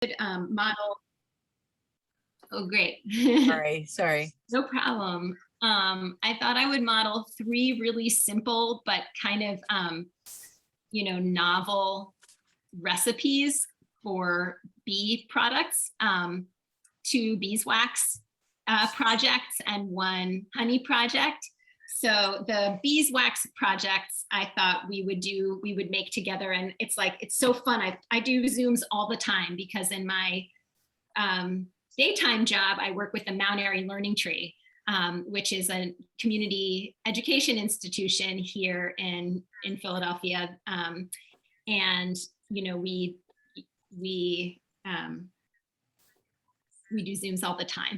Model. Oh, great. Sorry. No problem. I thought I would model 3 really simple, but kind of, novel recipes for bee products, 2 beeswax projects and 1 honey project. So the beeswax projects I thought we would make together, and it's so fun. I do Zooms all the time because in my daytime job, I work with the Airy Learning Tree, which is a community education institution here in Philadelphia. And, we do Zooms all the time,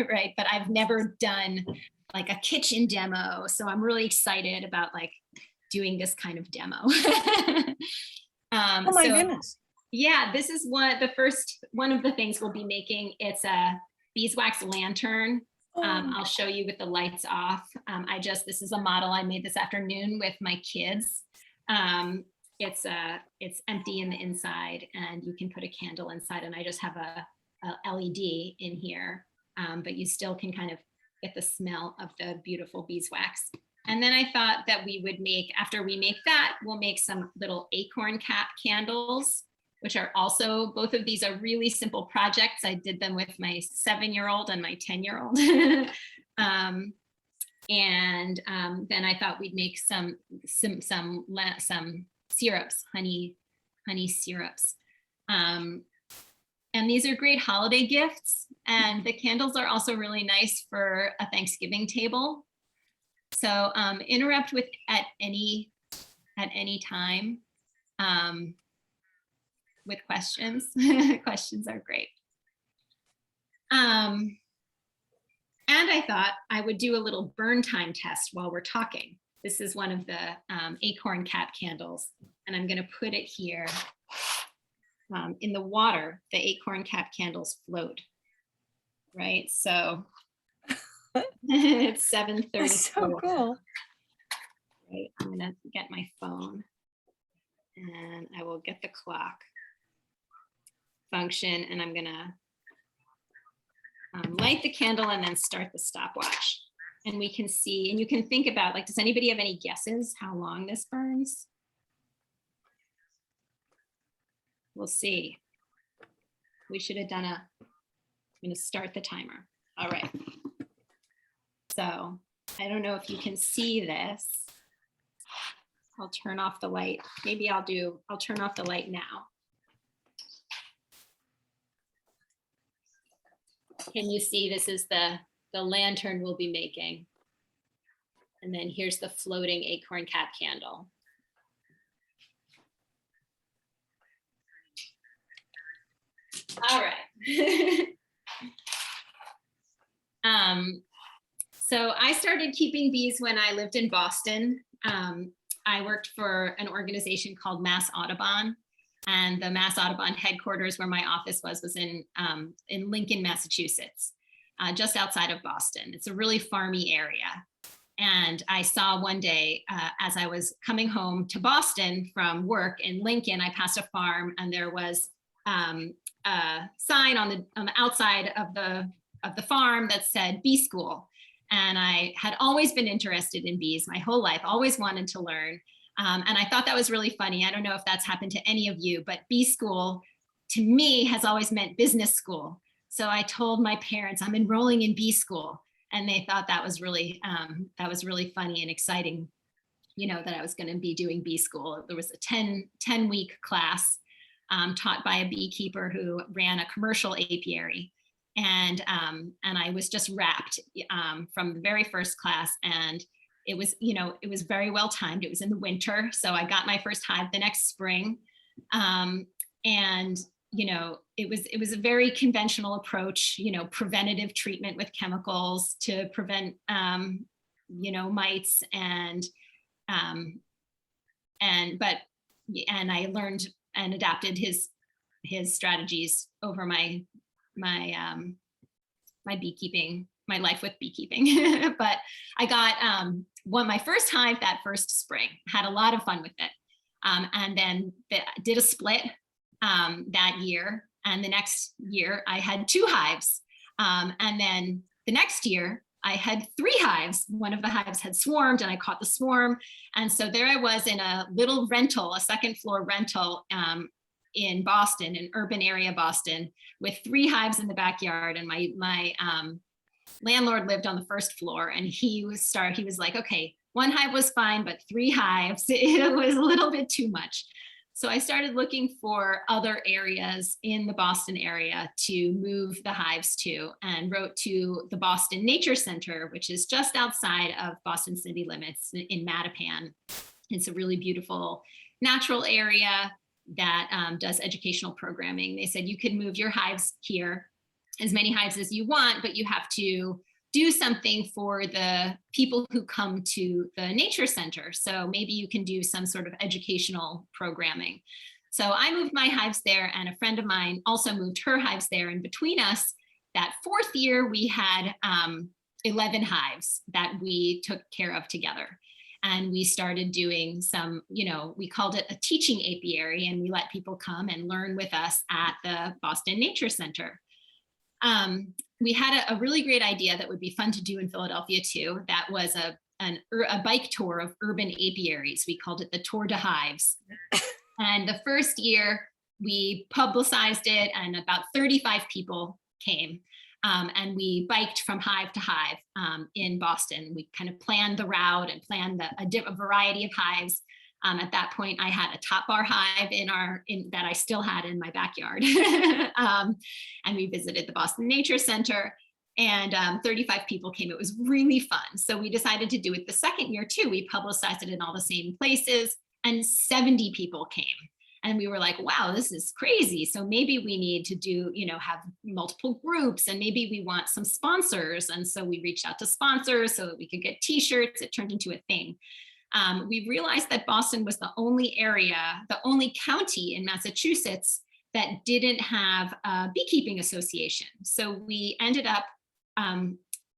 right? But I've never done like a kitchen demo. So I'm really excited about doing this kind of demo. Oh my goodness. Yeah, this is one of the things we'll be making. It's a Beeswax Lantern. I'll show you with the lights off. This is a model I made this afternoon with my kids. It's empty in the inside and you can put a candle inside, and I just have a LED in here, but you still can kind of get the smell of the beautiful beeswax. And then I thought that we would after we make that, we'll make some little Acorn Cap Candles, which are also, both of these are really simple projects. I did them with my 7-year-old and my 10-year-old. Then I thought we'd make some syrups, honey syrups. And these are great holiday gifts. And the candles are also really nice for a Thanksgiving table. So interrupt at any time with questions. Questions are great. And I thought I would do a little burn time test while we're talking. This is one of the Acorn Cap Candles, and I'm going to put it here. In the water, the Acorn Cap Candles float, right? So it's 7:30. That's so cool. Right, I'm gonna get my phone and I will get the clock function, and I'm gonna light the candle and then start the stopwatch. And we can see, and you can think about, does anybody have any guesses how long this burns? We'll see. We should have done I'm going to start the timer. All right. So I don't know if you can see this. I'll turn off the light. Maybe I'll turn off the light now. Can you see this is the lantern we'll be making? And then here's the floating Acorn Cap Candle. All right. So I started keeping bees when I lived in Boston. I worked for an organization called Mass Audubon, and the Mass Audubon headquarters, where my office was in Lincoln, Massachusetts, just outside of Boston. It's a really farmy area. And I saw one day, as I was coming home to Boston from work in Lincoln, I passed a farm, and there was a sign on the outside of the farm that said bee school. And I had always been interested in bees my whole life, always wanted to learn. And I thought that was really funny. I don't know if that's happened to any of you, but bee school to me has always meant business school. So I told my parents I'm enrolling in bee school, and they thought that was really funny and exciting, that I was going to be doing bee school. There was a 10-week class taught by a beekeeper who ran a commercial apiary. And I was just wrapped from the very first class, and it was very well timed. It was in the winter, so I got my first hive the next spring, and it was a very conventional approach, preventative treatment with chemicals to prevent mites, and I learned and adapted his strategies over my beekeeping, my life with beekeeping. But I got my first hive that first spring, had a lot of fun with it. And then did a split that year. And the next year I had 2 hives. And then the next year I had 3 hives. One of the hives had swarmed and I caught the swarm. And so there I was in a little rental, a second floor rental in Boston, an urban area Boston, with 3 hives in the backyard. And my landlord lived on the first floor, and he was like, okay, 1 hive was fine, but 3 hives, it was a little bit too much. So I started looking for other areas in the Boston area to move the hives to, and wrote to the Boston Nature Center, which is just outside of Boston city limits in Mattapan. It's a really beautiful natural area that does educational programming. They said, you can move your hives here, as many hives as you want, but you have to do something for the people who come to the nature center. So maybe you can do some sort of educational programming. So I moved my hives there, and a friend of mine also moved her hives there. And between us, that 4th year, we had 11 hives that we took care of together. And we started doing some, we called it a teaching apiary, and we let people come and learn with us at the Boston Nature Center. We had a really great idea that would be fun to do in Philadelphia too. That was a bike tour of urban apiaries. We called it the Tour de Hives. And the first year we publicized it, and about 35 people came. And we biked from hive to hive in Boston. We kind of planned the route and planned a variety of hives. At that point, I had a top bar hive that I still had in my backyard. And we visited the Boston Nature Center, and 35 people came. It was really fun. So we decided to do it the second year too. We publicized it in all the same places, and 70 people came. And we were like, wow, this is crazy. So maybe we need to do, have multiple groups, and maybe we want some sponsors. And so we reached out to sponsors so that we could get t-shirts. It turned into a thing. We realized that Boston was the only county in Massachusetts that didn't have a beekeeping association. So we ended up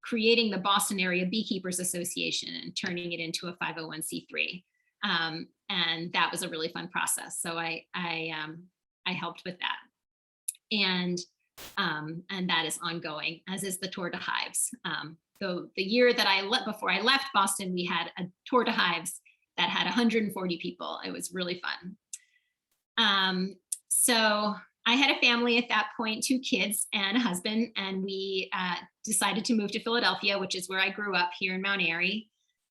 creating the Boston Area Beekeepers Association and turning it into a 501c3. And that was a really fun process. So I helped with that. And that is ongoing, as is the Tour de Hives. So the year that before I left Boston, we had a Tour de Hives that had 140 people. It was really fun. So I had a family at that point, 2 kids and a husband, and we decided to move to Philadelphia, which is where I grew up here in Mount Airy.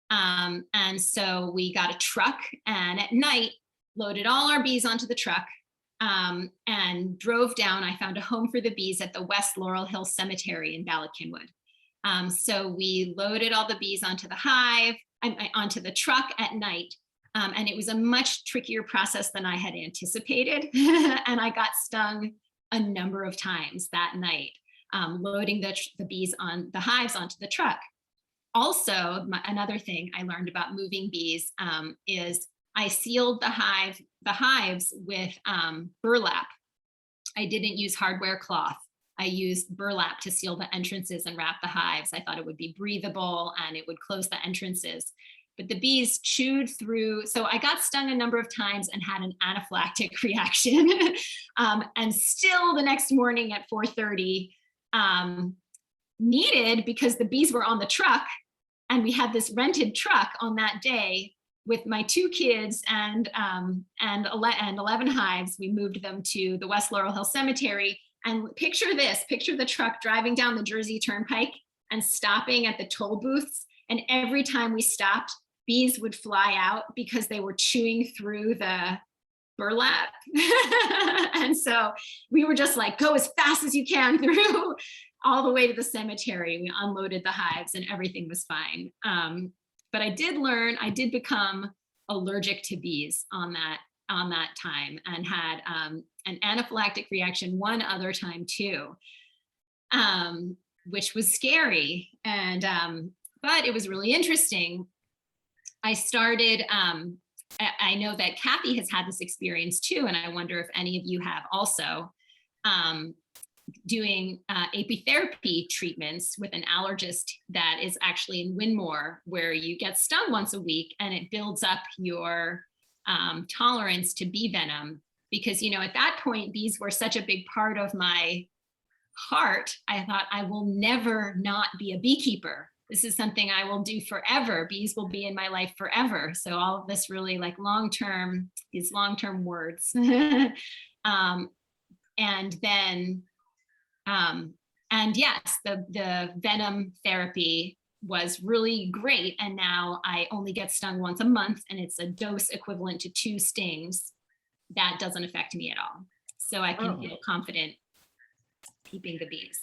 And so we got a truck, and at night loaded all our bees onto the truck and drove down. I found a home for the bees at the West Laurel Hill Cemetery in Ballackinwood. So we loaded all the bees onto the truck at night. And it was a much trickier process than I had anticipated. And I got stung a number of times that night, loading the bees on the hives onto the truck. Also, another thing I learned about moving bees is I sealed the hives with burlap. I didn't use hardware cloth. I used burlap to seal the entrances and wrap the hives. I thought it would be breathable and it would close the entrances. But the bees chewed through. So I got stung a number of times and had an anaphylactic reaction. And still the next morning at 4:30, needed, because the bees were on the truck, and we had this rented truck on that day with my 2 kids and 11 hives. We moved them to the West Laurel Hill Cemetery. And picture the truck driving down the Jersey Turnpike and stopping at the toll booths. And every time we stopped, bees would fly out because they were chewing through the burlap. And so we were just like, go as fast as you can through all the way to the cemetery. We unloaded the hives and everything was fine. But I did become allergic to bees on that time, and had an anaphylactic reaction one other time too, which was scary. And but it was really interesting. I started, I know that Kathy has had this experience too, and I wonder if any of you have also, doing apitherapy treatments with an allergist that is actually in Winmore, where you get stung once a week and it builds up your tolerance to bee venom. because, at that point, bees were such a big part of my heart. I thought, I will never not be a beekeeper. This is something I will do forever. Bees will be in my life forever. So all of this really like these long-term words. And then, and yes, the venom therapy was really great. And now I only get stung once a month, and it's a dose equivalent to 2 stings. That doesn't affect me at all. So I can feel confident keeping the bees.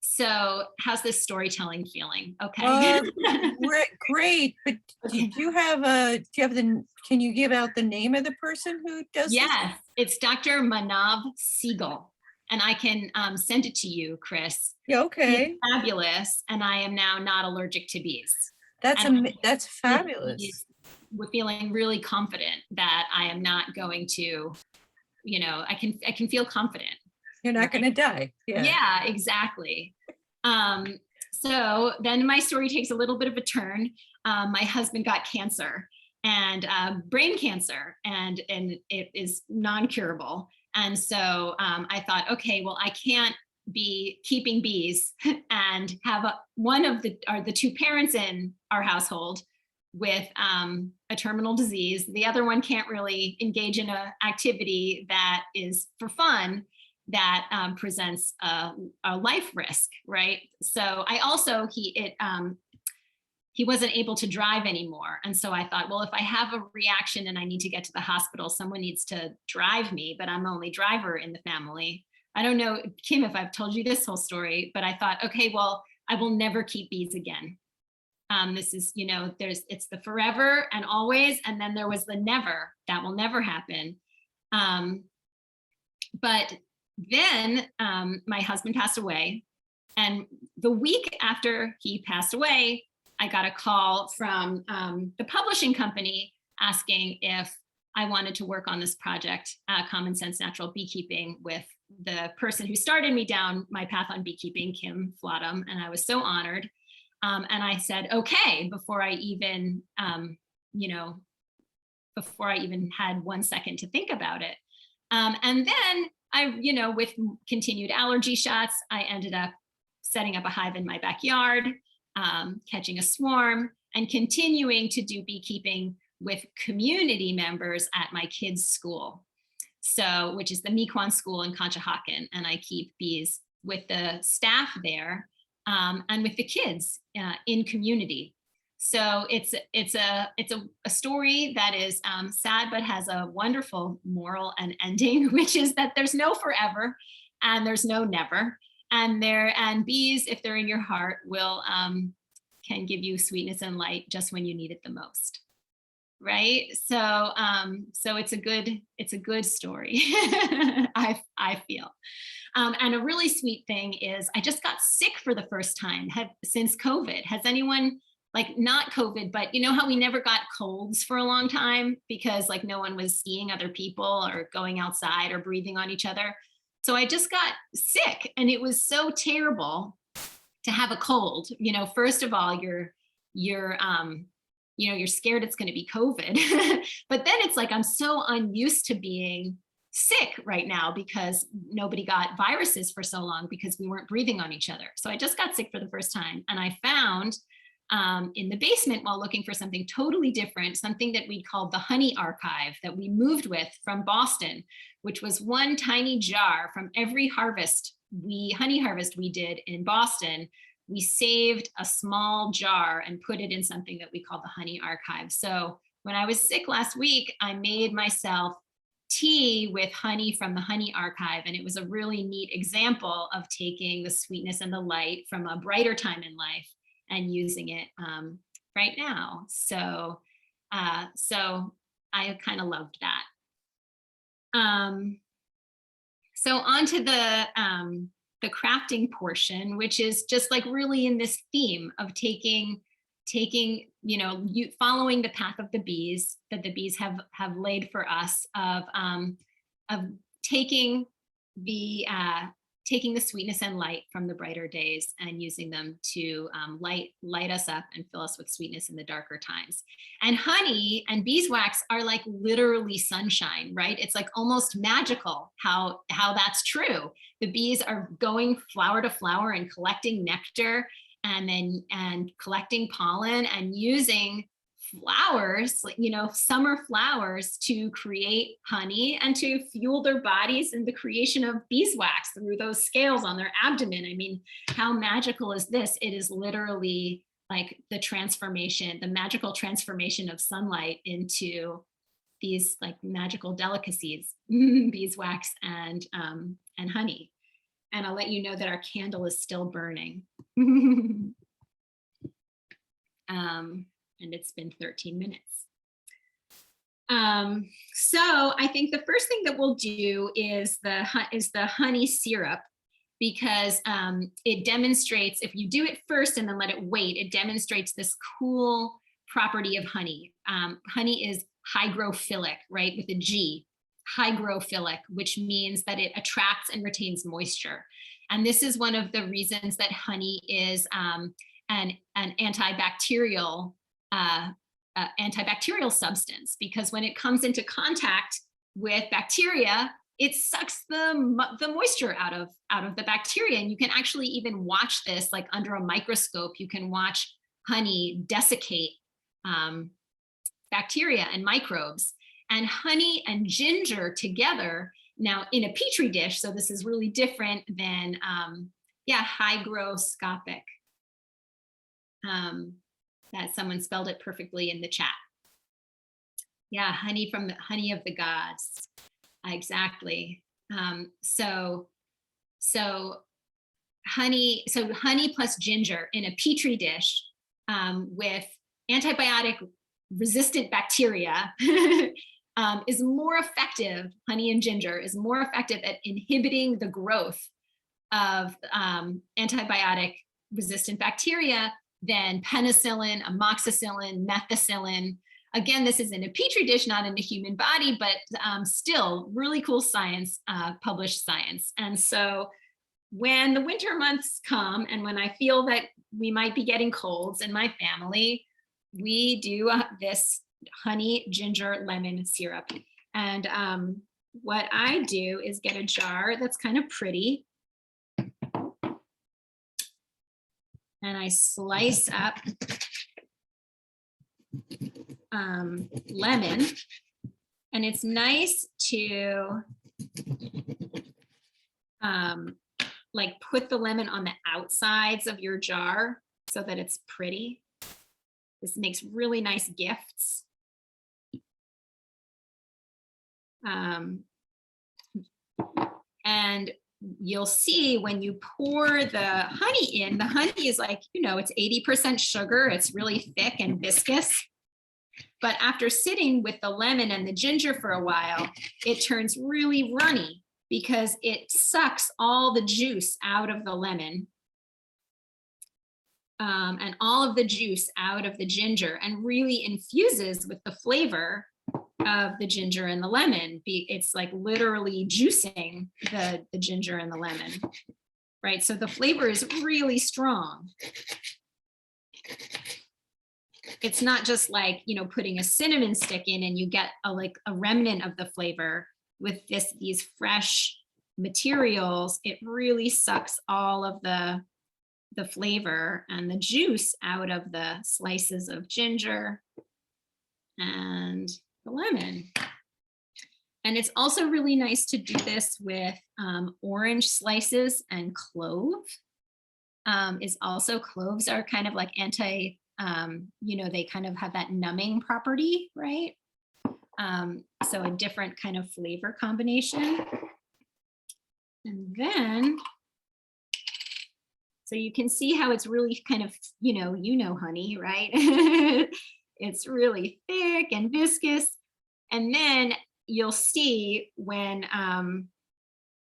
So how's this storytelling feeling? Okay. Great. But Okay. can you give out the name of the person who does this? Yes, it's Dr. Manav Siegel, and I can send it to you, Chris. Yeah, okay. It's fabulous, and I am now not allergic to bees. That's fabulous. We're feeling really confident that I am not going to, I can feel confident. You're not going to die. Yeah, exactly. So then my story takes a little bit of a turn. My husband got cancer, and brain cancer, and it is non-curable. And so I thought, okay, well, I can't be keeping bees and have one of the 2 parents in our household with a terminal disease. The other one can't really engage in an activity that is for fun, that presents a life risk, right? So I also, he wasn't able to drive anymore. And so I thought, well, if I have a reaction and I need to get to the hospital, someone needs to drive me, but I'm the only driver in the family. I don't know, Kim, if I've told you this whole story, but I thought, okay, well, I will never keep bees again. This is, it's the forever and always, and then there was the never. That will never happen. But then my husband passed away, and the week after he passed away, I got a call from the publishing company asking if I wanted to work on this project, Common Sense Natural Beekeeping, with the person who started me down my path on beekeeping, Kim Flottum, and I was so honored. And I said, okay, before I even had 1 second to think about it. And then I, with continued allergy shots, I ended up setting up a hive in my backyard, catching a swarm, and continuing to do beekeeping with community members at my kids' school. So, which is the Miquon School in Conshohocken. And I keep bees with the staff there and with the kids in community. So it's a story that is sad, but has a wonderful moral and ending, which is that there's no forever and there's no never. And bees, if they're in your heart, will can give you sweetness and light just when you need it the most. Right. So it's a good story. I feel. And a really sweet thing is I just got sick for the first time since COVID. Has anyone, like, not COVID, but you know how we never got colds for a long time because like no one was seeing other people or going outside or breathing on each other. So I just got sick, and it was so terrible to have a cold. First of all, you're scared it's going to be COVID, but then it's like, I'm so unused to being sick right now because nobody got viruses for so long because we weren't breathing on each other. So I just got sick for the first time, and I found in the basement, while looking for something totally different, something that we called the honey archive that we moved with from Boston, which was one tiny jar from every honey harvest we did in Boston. We saved a small jar and put it in something that we call the honey archive. So when I was sick last week, I made myself tea with honey from the honey archive. And it was a really neat example of taking the sweetness and the light from a brighter time in life and using it right now. So I kind of loved that. So on to the crafting portion, which is just like really in this theme of taking, following the path of the bees that the bees have laid for us, of taking the taking the sweetness and light from the brighter days and using them to light us up and fill us with sweetness in the darker times. And honey and beeswax are like literally sunshine, right? It's like almost magical how that's true. The bees are going flower to flower and collecting nectar and collecting pollen and using flowers, summer flowers, to create honey and to fuel their bodies in the creation of beeswax through those scales on their abdomen. I mean, how magical is this? It is literally like the magical transformation of sunlight into these like magical delicacies, beeswax and honey. And I'll let you know that our candle is still burning. And it's been 13 minutes. So I think the first thing that we'll do is the honey syrup, because it demonstrates, if you do it first and then let it wait, it demonstrates this cool property of honey. Honey is hygrophilic, right, with a G, hygrophilic, which means that it attracts and retains moisture. And this is one of the reasons that honey is an antibacterial substance, because when it comes into contact with bacteria, it sucks the moisture out of the bacteria. And you can actually even watch this like under a microscope. You can watch honey desiccate bacteria and microbes. And honey and ginger together, now in a petri dish, so this is really different than hygroscopic. That someone spelled it perfectly in the chat. Yeah, honey from the honey of the gods. Exactly. So honey plus ginger in a petri dish with antibiotic resistant bacteria is more effective. Honey and ginger is more effective at inhibiting the growth of antibiotic resistant bacteria than penicillin, amoxicillin, methicillin. Again, this is in a petri dish, not in the human body, but still really cool science, published science. And so when the winter months come and when I feel that we might be getting colds in my family, we do this honey, ginger, lemon syrup. And what I do is get a jar that's kind of pretty. And I slice up lemon, and it's nice to like put the lemon on the outsides of your jar so that it's pretty. This makes really nice gifts. And you'll see when you pour the honey in, the honey is like, it's 80% sugar. It's really thick and viscous. But after sitting with the lemon and the ginger for a while, it turns really runny because it sucks all the juice out of the lemon and all of the juice out of the ginger and really infuses with the flavor of the ginger and the lemon. It's like literally juicing the ginger and the lemon, right? So the flavor is really strong. It's not just like, putting a cinnamon stick in and you get a remnant of the flavor. With these fresh materials, it really sucks all of the flavor and the juice out of the slices of ginger and the lemon. And it's also really nice to do this with orange slices and clove. Cloves are kind of like they kind of have that numbing property, right? So a different kind of flavor combination. And then, so you can see how it's really kind of, honey, right? It's really thick and viscous. And then you'll see when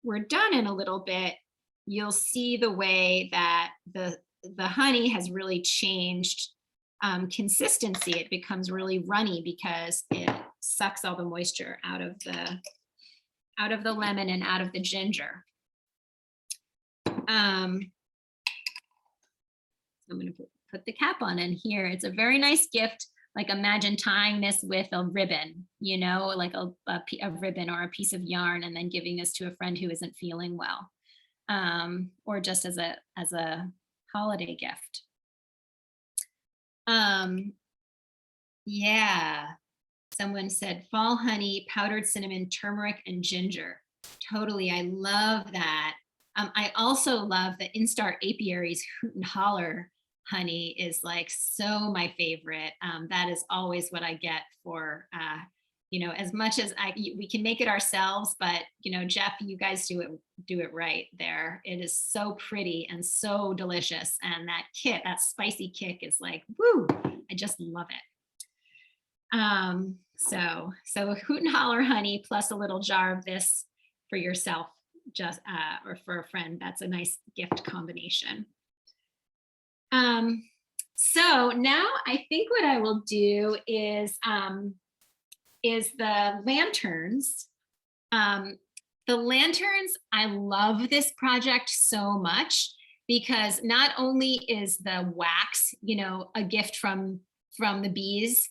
we're done in a little bit, you'll see the way that the honey has really changed consistency. It becomes really runny because it sucks all the moisture out of the lemon and out of the ginger. I'm going to put the cap on, and here it's a very nice gift. Like imagine tying this with a ribbon, you know, like a ribbon or a piece of yarn, and then giving this to a friend who isn't feeling well, or just as a holiday gift. Yeah, someone said fall honey, powdered cinnamon, turmeric, and ginger. Totally, I love that. I also love the Instar Apiaries Hoot and Holler honey is like so my favorite. That is always what I get for, you know, as much as we can make it ourselves, but you know, Jeff, you guys do it right there. It is so pretty and so delicious. And that kick, that spicy kick is like, woo, I just love it. So Hoot and Holler honey plus a little jar of this for yourself, just or for a friend. That's a nice gift combination. So now I think what I will do is the lanterns. The lanterns, I love this project so much because not only is the wax, you know, a gift from the bees,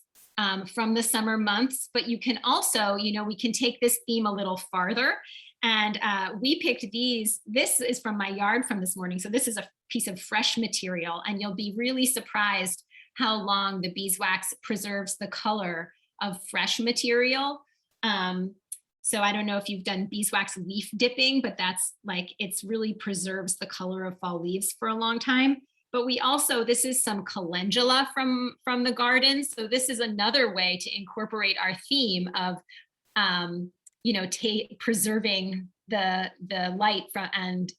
from the summer months, but you can also, you know, we can take this theme a little farther. And we picked these. This is from my yard from this morning. So this is a piece of fresh material, and you'll be really surprised how long the beeswax preserves the color of fresh material. So I don't know if you've done beeswax leaf dipping, but that's like, it's really preserves the color of fall leaves for a long time. But we also, this is some calendula from the garden. So this is another way to incorporate our theme of, you know, preserving the light from and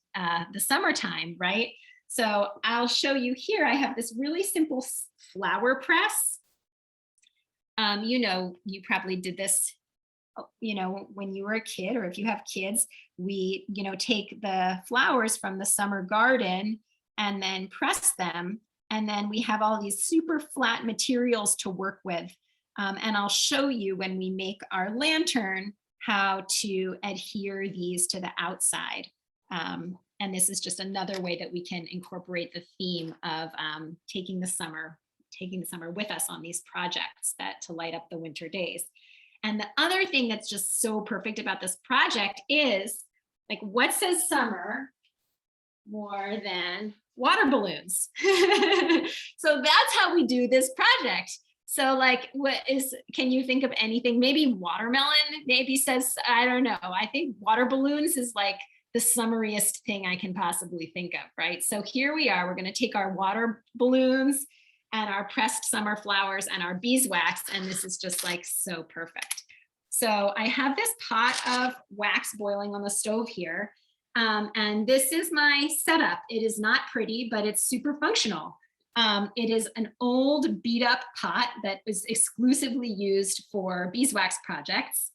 the summertime, right? So I'll show you here. I have this really simple flower press. You know, you probably did this, you know, when you were a kid, or if you have kids, we, you know, take the flowers from the summer garden and then press them. And then we have all these super flat materials to work with. And I'll show you when we make our lantern how to adhere these to the outside. And this is just another way that we can incorporate the theme of taking the summer with us on these projects to light up the winter days. And the other thing that's just so perfect about this project is, like, what says summer more than water balloons? So that's how we do this project. So like, can you think of anything? Maybe watermelon maybe says, I don't know. I think water balloons is like the summariest thing I can possibly think of, right? So here we are, we're gonna take our water balloons and our pressed summer flowers and our beeswax, and this is just like so perfect. So I have this pot of wax boiling on the stove here, and this is my setup. It is not pretty, but it's super functional. It is an old beat up pot that was exclusively used for beeswax projects.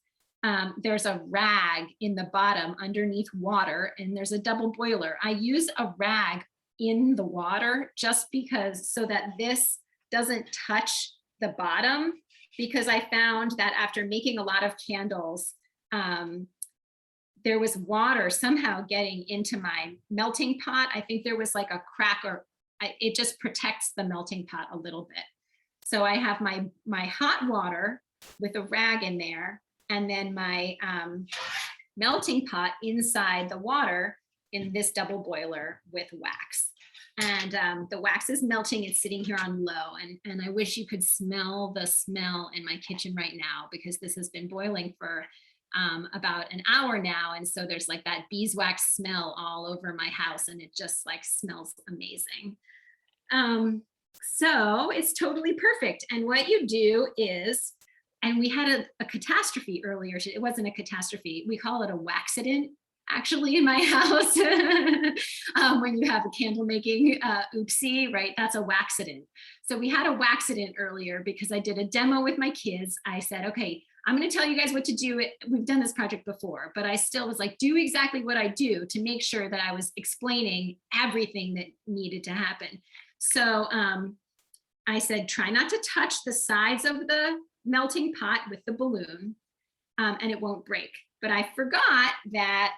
There's a rag in the bottom underneath water, and there's a double boiler. I use a rag in the water just because, so that this doesn't touch the bottom, because I found that after making a lot of candles, there was water somehow getting into my melting pot. I think there was like a crack, or it just protects the melting pot a little bit. So I have my hot water with a rag in there, and then my melting pot inside the water in this double boiler with wax. And the wax is melting. It's sitting here on low, and I wish you could smell the smell in my kitchen right now, because this has been boiling for about an hour now, and so there's like that beeswax smell all over my house, and it just like smells amazing. So it's totally perfect. And what you do is, and we had a catastrophe earlier. It wasn't a catastrophe. We call it a waxident, actually, in my house. When you have a candle making oopsie, right? That's a waxident. So we had a waxident earlier because I did a demo with my kids. I said, okay, I'm going to tell you guys what to do. We've done this project before, but I still was like, do exactly what I do to make sure that I was explaining everything that needed to happen. So I said, try not to touch the sides of the melting pot with the balloon, and it won't break. But I forgot that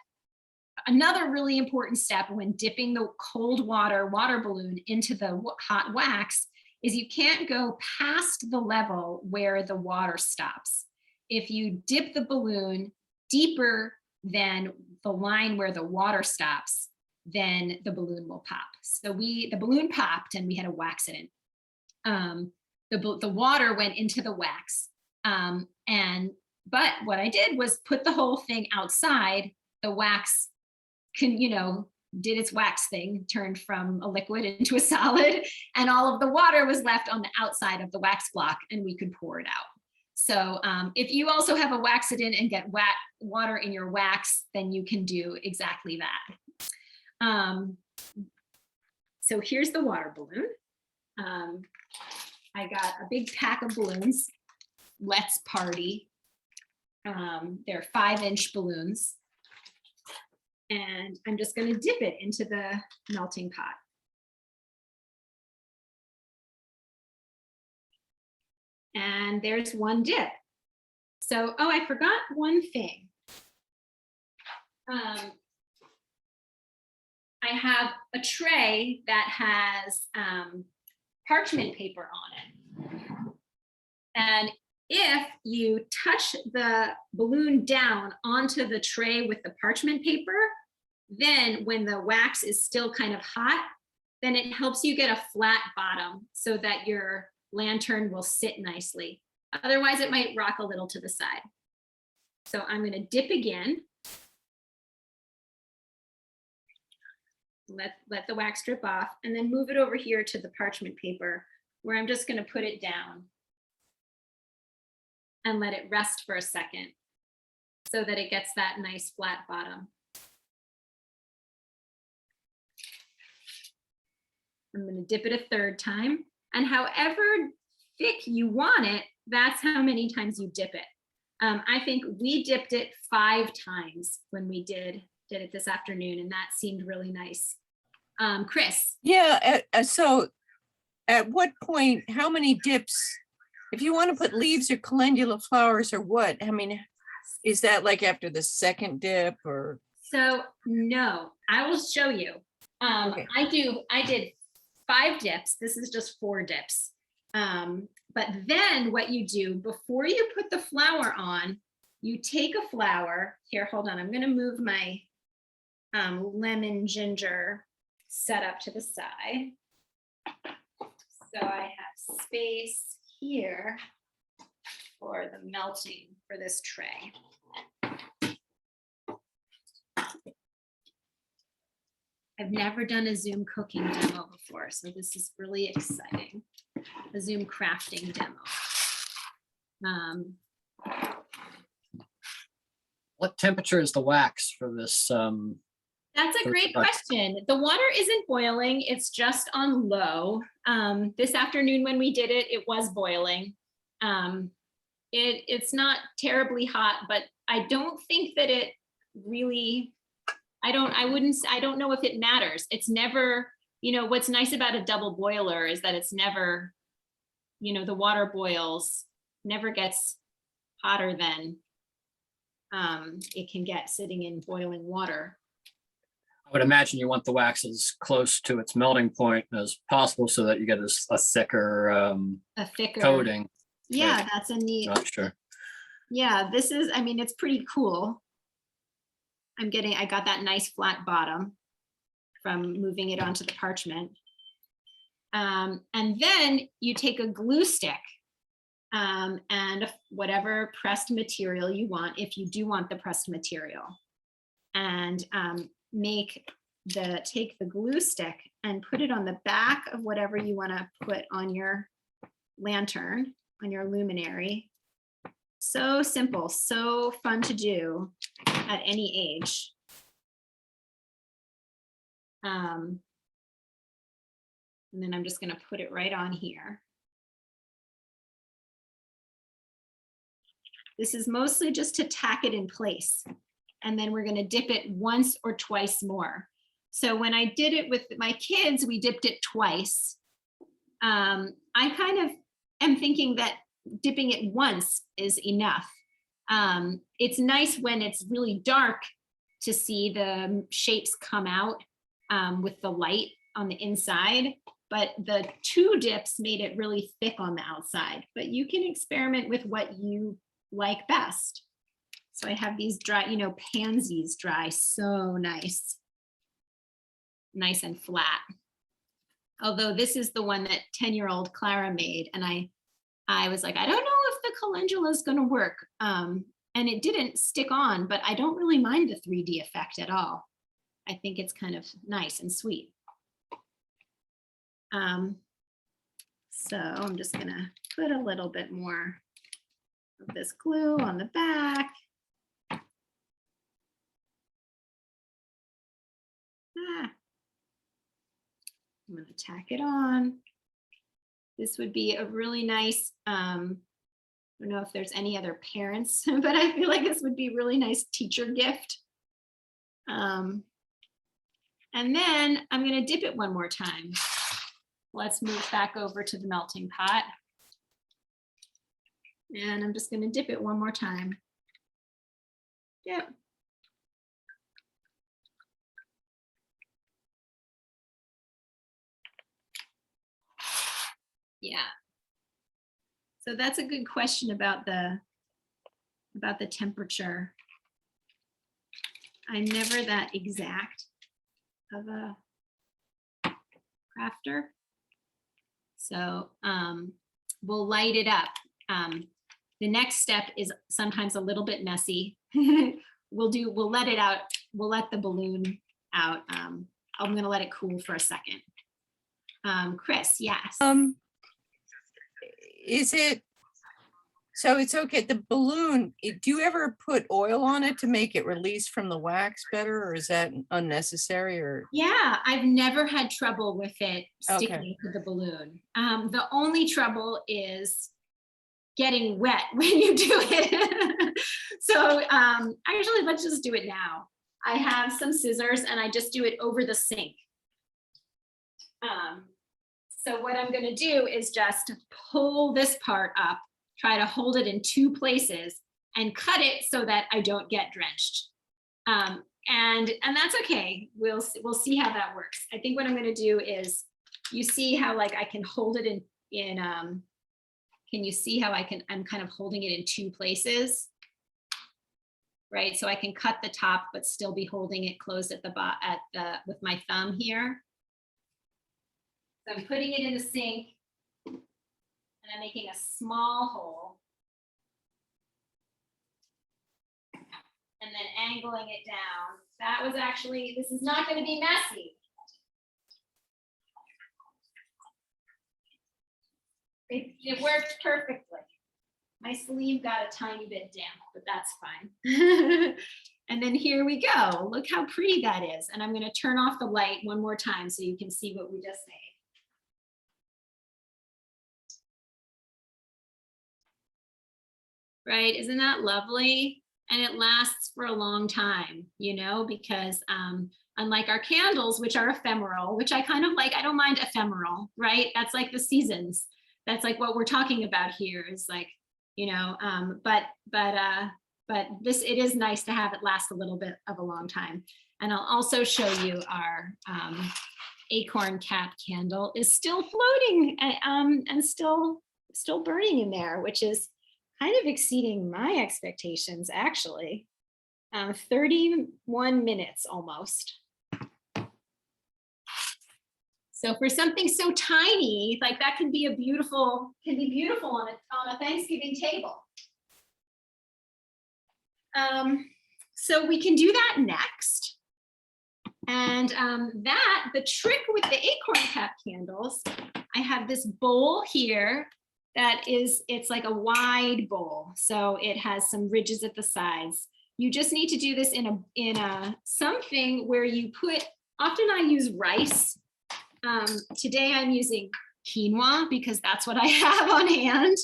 another really important step when dipping the cold water balloon into the hot wax is you can't go past the level where the water stops. If you dip the balloon deeper than the line where the water stops, then the balloon will pop. So the balloon popped and we had to wax it in. The water went into the wax. But what I did was put the whole thing outside. The wax did its wax thing, turned from a liquid into a solid, and all of the water was left on the outside of the wax block and we could pour it out. So if you also have a waxident and get water in your wax, then you can do exactly that. So here's the water balloon. I got a big pack of balloons. Let's party. They're 5-inch balloons. And I'm just going to dip it into the melting pot. And there's one dip. So, oh, I forgot one thing. I have a tray that has parchment paper on it. And if you touch the balloon down onto the tray with the parchment paper, then when the wax is still kind of hot, then it helps you get a flat bottom so that your lantern will sit nicely. Otherwise, it might rock a little to the side. So I'm going to dip again. Let the wax drip off and then move it over here to the parchment paper where I'm just going to put it down and let it rest for a second so that it gets that nice flat bottom. I'm going to dip it a third time, and however thick you want it, that's how many times you dip it. I think we dipped it 5 times when we did it this afternoon, and that seemed really nice. Chris? Yeah, so at what point, how many dips, if you want to put leaves or calendula flowers or what, I mean, is that like after the second dip or? So no, I will show you. Okay. I did 5 dips. This is just 4 dips. But then what you do before you put the flower on, you take a flower. Here, hold on. I'm going to move my lemon ginger set up to the side. So I have space here for the melting for this tray. I've never done a Zoom cooking demo before, so this is really exciting. A Zoom crafting demo. What temperature is the wax for this? That's a great question. The water isn't boiling, it's just on low. This afternoon when we did it, it was boiling. It's not terribly hot, but I don't think that it really, I don't know if it matters. It's never, what's nice about a double boiler is that it's never, the water boils, never gets hotter than it can get sitting in boiling water. I would imagine you want the wax as close to its melting point as possible so that you get a thicker coating. Yeah, that's a neat. Not sure. Yeah, this is, it's pretty cool. I got that nice flat bottom from moving it onto the parchment. And then you take a glue stick and whatever pressed material you want, if you do want the pressed material, and take the glue stick and put it on the back of whatever you want to put on your lantern, on your luminary. So simple, so fun to do at any age. And then I'm just going to put it right on here. This is mostly just to tack it in place. And then we're going to dip it once or twice more. So when I did it with my kids, we dipped it twice. I kind of am thinking that dipping it once is enough. It's nice when it's really dark to see the shapes come out with the light on the inside, but the 2 dips made it really thick on the outside. But you can experiment with what you like best. So I have these dry, you know, pansies dry so nice and flat. Although this is the one that 10-year-old Clara made, and I was like, I don't know if the calendula is going to work. And it didn't stick on, but I don't really mind the 3D effect at all. I think it's kind of nice and sweet. So I'm just gonna put a little bit more of this glue on the back. I'm gonna tack it on. This would be a really nice, I don't know if there's any other parents, but I feel like this would be a really nice teacher gift. And then I'm gonna dip it one more time. Let's move back over to the melting pot. And I'm just gonna dip it one more time. Yep. Yeah. So that's a good question about the temperature. I'm never that exact of a crafter. So we'll light it up. The next step is sometimes a little bit messy. We'll let it out. We'll let the balloon out. I'm gonna let it cool for a second. Chris, yes. Is it, so it's okay, the balloon, do you ever put oil on it to make it release from the wax better, or is that unnecessary? Or Yeah, I've never had trouble with it sticking Okay. to the balloon. The only trouble is getting wet when you do it. So actually, let's just do it now. I have some scissors and I just do it over the sink. So what I'm gonna do is just pull this part up, try to hold it in 2 places and cut it so that I don't get drenched. And that's okay. We'll see how that works. I think what I'm gonna do is, you see how like I can hold it in can you see how I'm kind of holding it in 2 places? Right, so I can cut the top, but still be holding it closed at with my thumb here. So I'm putting it in the sink and I'm making a small hole. And then angling it down. That was actually, this is not going to be messy. It worked perfectly. My sleeve got a tiny bit damp, but that's fine. And then here we go. Look how pretty that is. And I'm going to turn off the light one more time so you can see what we just made. Right, isn't that lovely? And it lasts for a long time, you know, because unlike our candles, which are ephemeral, which I kind of like, I don't mind ephemeral, right? That's like the seasons. That's like what we're talking about here is like, you know, but this, it is nice to have it last a little bit of a long time. And I'll also show you our Acorn Cap Candle is still floating and still burning in there, which is kind of exceeding my expectations, actually. 31 minutes almost. So for something so tiny, like that can be beautiful on a Thanksgiving table. So we can do that next. And the trick with the Acorn Cap Candles, I have this bowl here it's like a wide bowl. So it has some ridges at the sides. You just need to do this in a something where you put, often I use rice. Today I'm using quinoa because that's what I have on hand.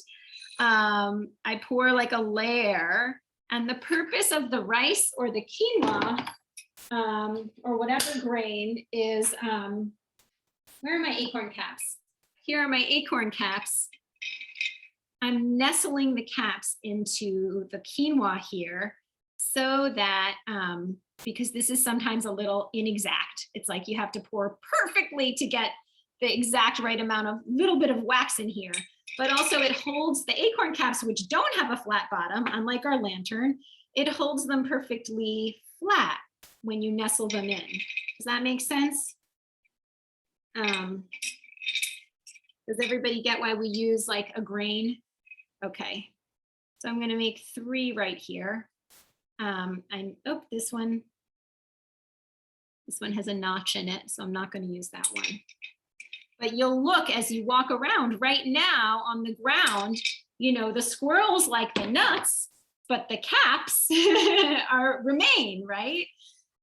I pour like a layer, and the purpose of the rice or the quinoa or whatever grain is, where are my acorn caps? Here are my acorn caps. I'm nestling the caps into the quinoa here so that because this is sometimes a little inexact. It's like you have to pour perfectly to get the exact right amount of little bit of wax in here. But also it holds the acorn caps, which don't have a flat bottom, unlike our lantern, it holds them perfectly flat when you nestle them in. Does that make sense? Does everybody get why we use like a grain? Okay, so I'm gonna make 3 right here. This one has a notch in it, so I'm not gonna use that one. But you'll look as you walk around right now on the ground, you know, the squirrels like the nuts, but the caps remain, right?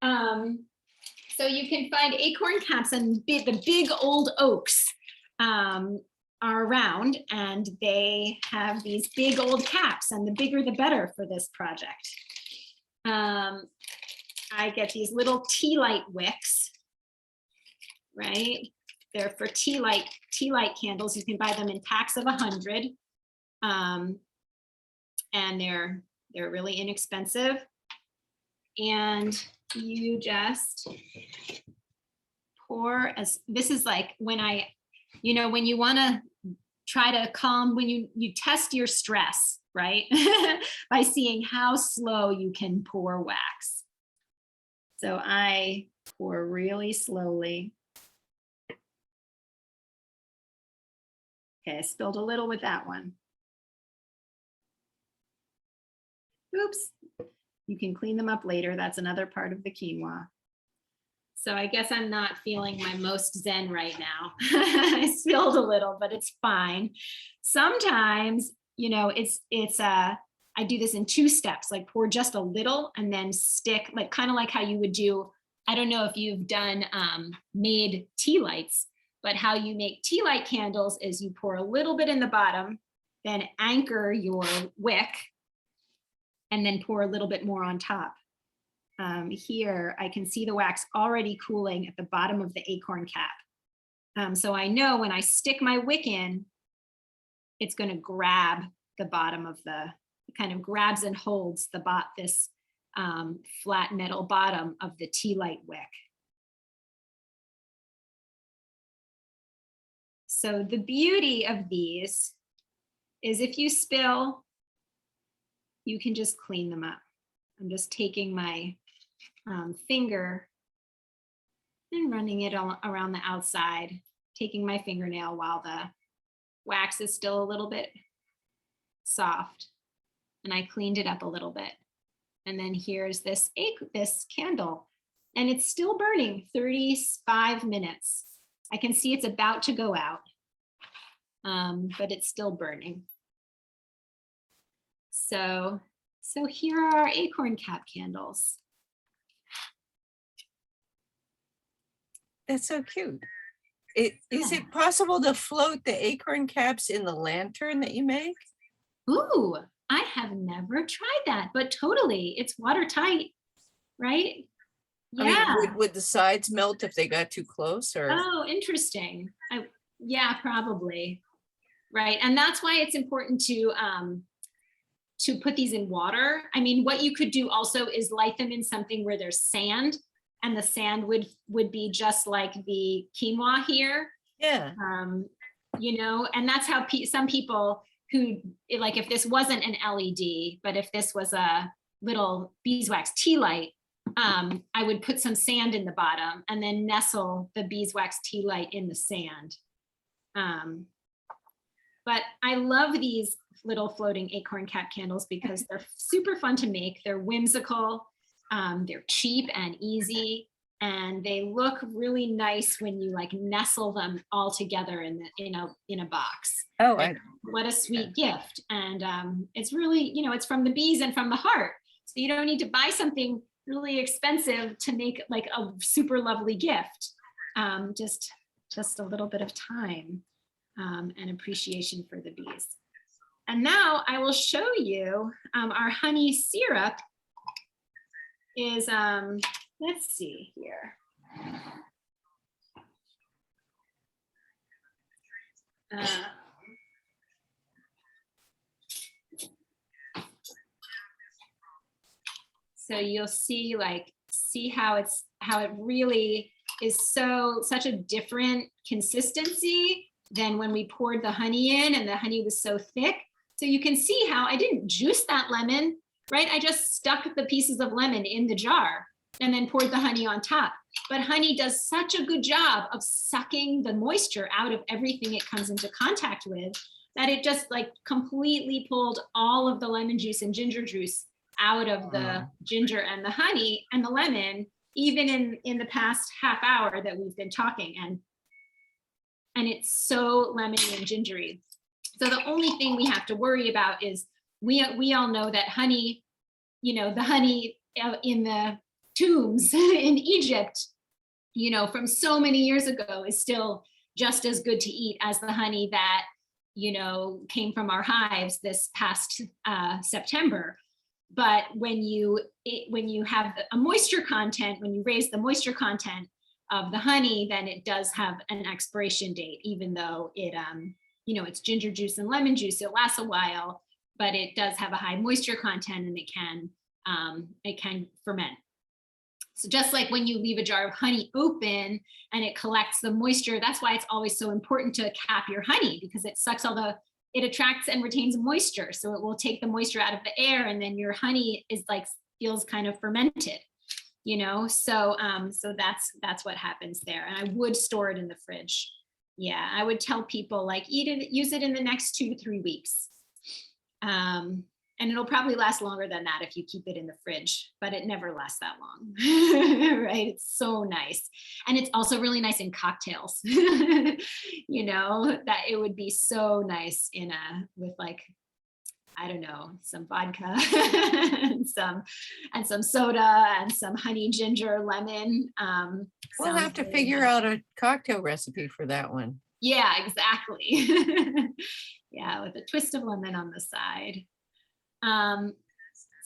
So you can find acorn caps and the big old oaks are around, and they have these big old caps, and the bigger the better for this project. I get these little tea light wicks, right? They're for tea light candles. You can buy them in packs of 100, and they're really inexpensive. And you just pour this is like when when you want to try to calm, when you test your stress, right? By seeing how slow you can pour wax. So I pour really slowly. Okay, I spilled a little with that one. Oops. You can clean them up later. That's another part of the quinoa. So I guess I'm not feeling my most zen right now. I spilled a little, but it's fine. Sometimes, I do this in 2 steps, like pour just a little and then stick, like kind of like how you would do, I don't know if you've done made tea lights, but how you make tea light candles is you pour a little bit in the bottom, then anchor your wick, and then pour a little bit more on top. Here, I can see the wax already cooling at the bottom of the acorn cap. So I know when I stick my wick in, it's going to grab the bottom of it kind of grabs and holds this flat metal bottom of the tea light wick. So the beauty of these is if you spill, you can just clean them up. I'm just taking my finger and running it around the outside, taking my fingernail while the wax is still a little bit soft. And I cleaned it up a little bit. And then here's this candle, and it's still burning 35 minutes. I can see it's about to go out, but it's still burning. So here are our acorn cap candles. That's so cute. Is it possible to float the acorn caps in the lantern that you make? Ooh, I have never tried that, but totally, it's watertight, right? Yeah. I mean, would the sides melt if they got too close? Or oh, interesting. Yeah, probably. Right, and that's why it's important to put these in water. I mean, what you could do also is light them in something where there's sand, and the sand would be just like the quinoa here. Yeah. And that's how some people who, like, if this wasn't an LED, but if this was a little beeswax tea light, I would put some sand in the bottom and then nestle the beeswax tea light in the sand. But I love these little floating acorn cap candles because they're super fun to make. They're whimsical, they're cheap and easy, and they look really nice when you like nestle them all together in a box. Oh, what a sweet gift. And it's really, it's from the bees and from the heart. So you don't need to buy something really expensive to make like a super lovely gift. Just a little bit of time and appreciation for the bees. And now I will show you our honey syrup is, let's see here. So you'll see like See how it really is such a different consistency than when we poured the honey in and the honey was so thick. So you can see how I didn't juice that lemon, right? I just stuck the pieces of lemon in the jar and then poured the honey on top. But honey does such a good job of sucking the moisture out of everything it comes into contact with that it just like completely pulled all of the lemon juice and ginger juice out of the ginger and the honey and the lemon, even in the past half hour that we've been talking. And it's so lemony and gingery. So the only thing we have to worry about is we all know that honey, the honey in the tombs in Egypt, from so many years ago is still just as good to eat as the honey that, came from our hives this past September. But when you have a moisture content, when you raise the moisture content of the honey, then it does have an expiration date, even though it, it's ginger juice and lemon juice. It lasts a while, but it does have a high moisture content and it can ferment. So just like when you leave a jar of honey open and it collects the moisture, that's why it's always so important to cap your honey, because it sucks it attracts and retains moisture. So it will take the moisture out of the air and then your honey is feels kind of fermented, so that's what happens there. And I would store it in the fridge. Yeah, I would tell people use it in the next 2 to 3 weeks. And it'll probably last longer than that if you keep it in the fridge, but it never lasts that long, right? It's so nice. And it's also really nice in cocktails, that it would be so nice with I don't know, some vodka and some soda and some honey, ginger, lemon. We'll have to figure out a cocktail recipe for that one. Yeah, exactly. Yeah, with a twist of lemon on the side.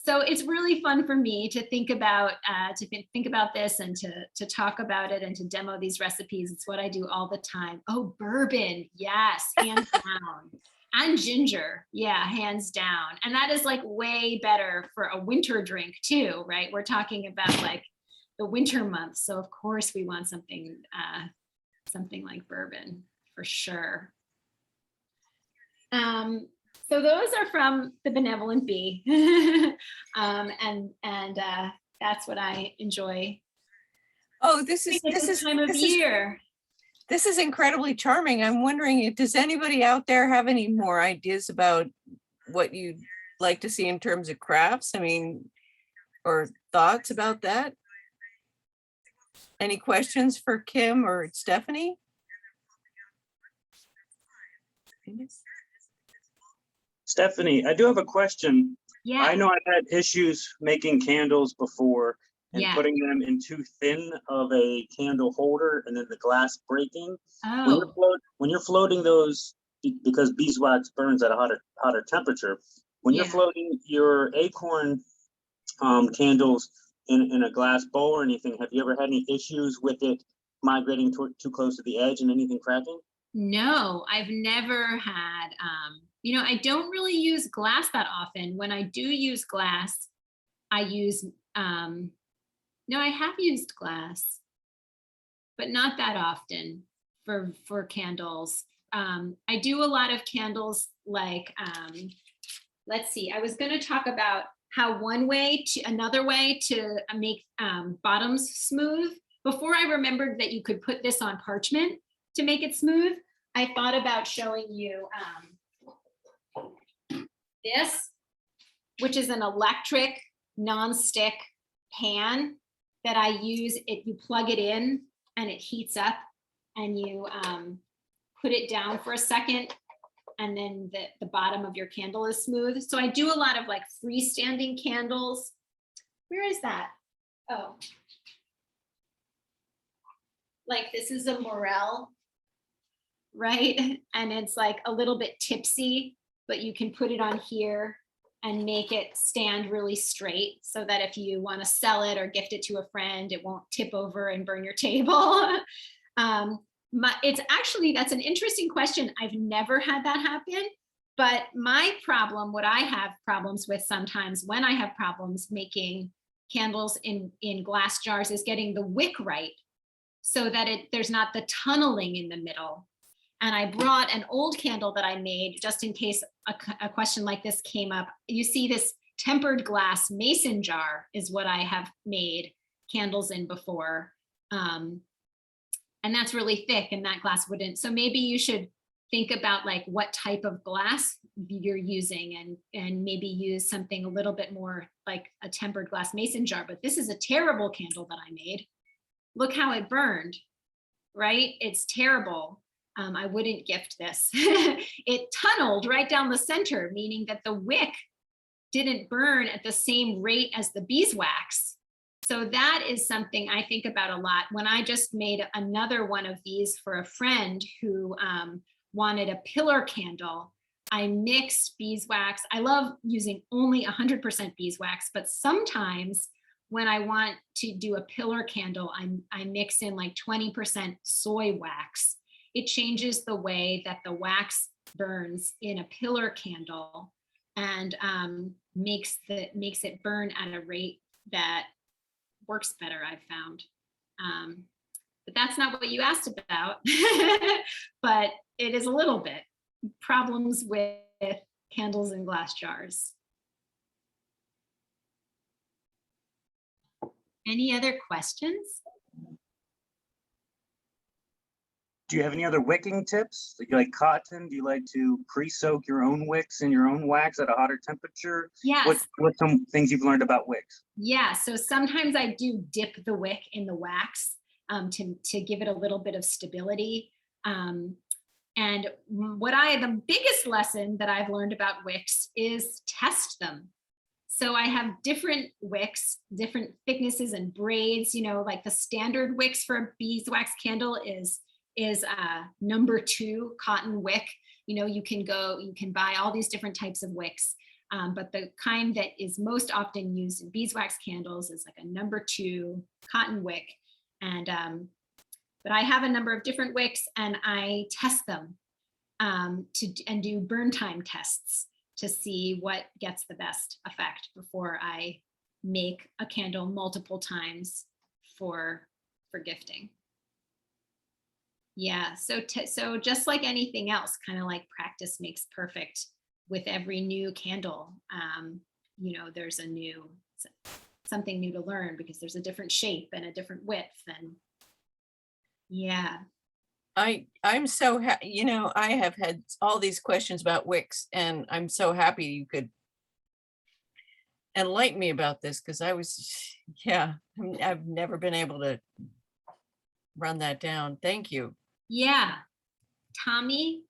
So it's really fun for me to think about this and to talk about it and to demo these recipes. It's what I do all the time. Oh, bourbon, yes, hands down. And ginger, yeah, hands down. And that is way better for a winter drink too, right? We're talking about the winter months, so of course we want something like bourbon for sure. So those are from the Benevolent Bee, and that's what I enjoy. Oh, this is time of year. This is incredibly charming. I'm wondering, does anybody out there have any more ideas about what you'd like to see in terms of crafts? Or thoughts about that? Any questions for Kim or Stephanie? Stephanie, I do have a question. Yeah. I know I've had issues making candles before and putting them in too thin of a candle holder and then the glass breaking. Oh. When you're floating those, because beeswax burns at a hotter temperature, when you're floating your acorn candles in a glass bowl or anything, have you ever had any issues with it migrating too close to the edge and anything cracking? No, I've never had, I don't really use glass that often. When I do use glass, I use, I have used glass, but not that often for candles. I do a lot of candles let's see, I was going to talk about how another way to make bottoms smooth. Before I remembered that you could put this on parchment to make it smooth, I thought about showing you this, which is an electric non-stick pan that I use. You plug it in and it heats up and you put it down for a second and then the bottom of your candle is smooth. So I do a lot of freestanding candles. Where is that? Oh. This is a morel, right? And it's a little bit tipsy, but you can put it on here and make it stand really straight so that if you want to sell it or gift it to a friend, it won't tip over and burn your table. That's an interesting question. I've never had that happen, but what I have problems with sometimes when I have problems making candles in glass jars is getting the wick right so that there's not the tunneling in the middle. And I brought an old candle that I made just in case a question like this came up. You see this tempered glass mason jar is what I have made candles in before. And that's really thick and that glass wouldn't. So maybe you should think about like what type of glass you're using and maybe use something a little bit more like a tempered glass mason jar. But this is a terrible candle that I made. Look how it burned, right? It's terrible. I wouldn't gift this. It tunneled right down the center, meaning that the wick didn't burn at the same rate as the beeswax. So that is something I think about a lot. When I just made another one of these for a friend who wanted a pillar candle, I mixed beeswax. I love using only 100% beeswax, but sometimes when I want to do a pillar candle, I mix in like 20% soy wax. It changes the way that the wax burns in a pillar candle and makes it burn at a rate that works better, I've found. But that's not what you asked about, but it is a little bit. Problems with candles in glass jars. Any other questions? Do you have any other wicking tips? Do you like cotton? Do you like to pre-soak your own wicks in your own wax at a hotter temperature? Yes. What's some things you've learned about wicks? Yeah, so sometimes I do dip the wick in the wax to give it a little bit of stability. And the biggest lesson that I've learned about wicks is test them. So I have different wicks, different thicknesses and braids, like the standard wicks for a beeswax candle is number 2 cotton wick. You can buy all these different types of wicks, but the kind that is most often used in beeswax candles is like a number 2 cotton wick. And but I have a number of different wicks and I test them and do burn time tests to see what gets the best effect before I make a candle multiple times for gifting. Yeah, so just like anything else, kind of like practice makes perfect with every new candle. There's something new to learn because there's a different shape and a different width. And yeah. I'm so happy, I have had all these questions about wicks and I'm so happy you could enlighten me about this because I've never been able to run that down. Thank you. Yeah. Tommy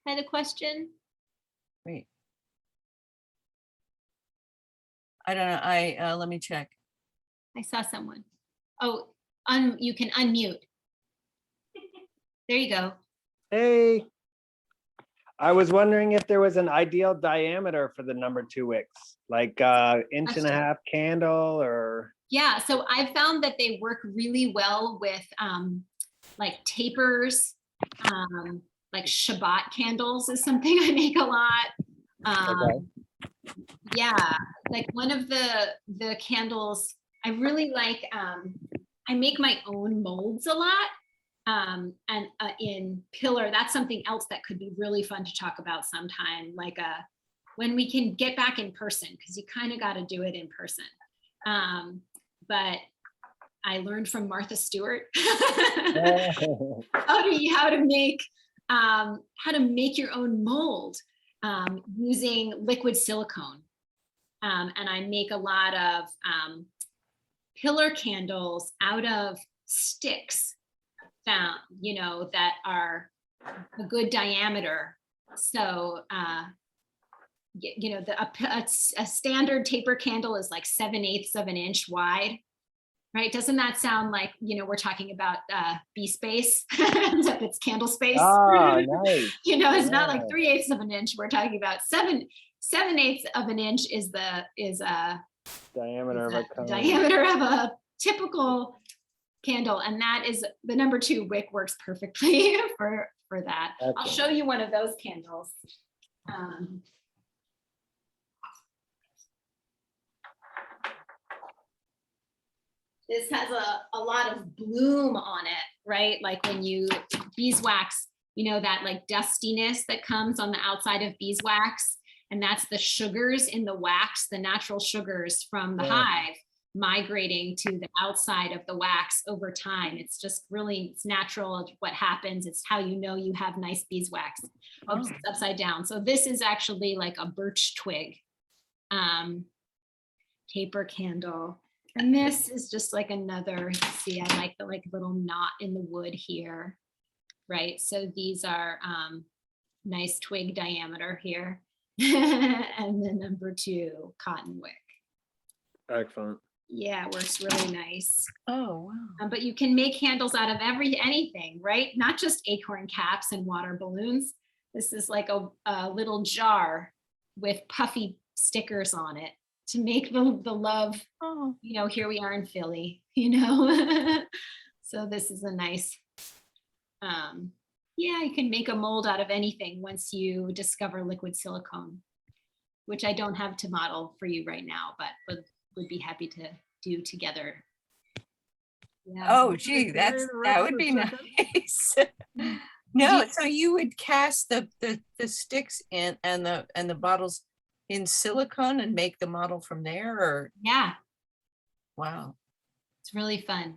had a question. Wait. I don't know. Let me check. I saw someone. Oh, you can unmute. There you go. Hey, I was wondering if there was an ideal diameter for the number 2 wicks, like 1.5 inch candle or. Yeah, so I found that they work really well with like tapers, like Shabbat candles is something I make a lot. Okay. Yeah, like one of the candles I really like, I make my own molds a lot. And in pillar, that's something else that could be really fun to talk about sometime, like when we can get back in person, because you kind of got to do it in person. But I learned from Martha Stewart how to make your own mold using liquid silicone. And I make a lot of pillar candles out of sticks found, that are a good diameter. So, a standard taper candle is like 7/8 of an inch wide, right? Doesn't that sound like, we're talking about bee space, it's candle space. Oh, nice. It's not like 3/8 of an inch. We're talking about 7/8 of an inch is diameter of a cone. Diameter of a typical candle, and that is the number 2 wick works perfectly for that. Excellent. I'll show you one of those candles. This has a lot of bloom on it, right? Like when you beeswax, you know, that like dustiness that comes on the outside of beeswax, and that's the sugars in the wax, the natural sugars from the hive migrating to the outside of the wax over time. It's just really, it's natural what happens. It's how you know you have nice beeswax. Oops, it's upside down. So this is actually like a birch twig taper candle. And this is just like another, see, I like the like little knot in the wood here, right? So these are nice twig diameter here. And then number 2, cotton wick. Excellent. Yeah, works really nice. Oh, wow. But you can make candles out of anything, right? Not just acorn caps and water balloons. This is like a little jar with puffy stickers on it to make the love. Oh, You know, here we are in Philly, you know. So this is a nice, yeah, you can make a mold out of anything once you discover liquid silicone, which I don't have to model for you right now, but would be happy to do together. Yeah. oh, gee, that would be nice. No, so you would cast the sticks in and the bottles in silicone and make the model from there, or Yeah, wow, it's really fun.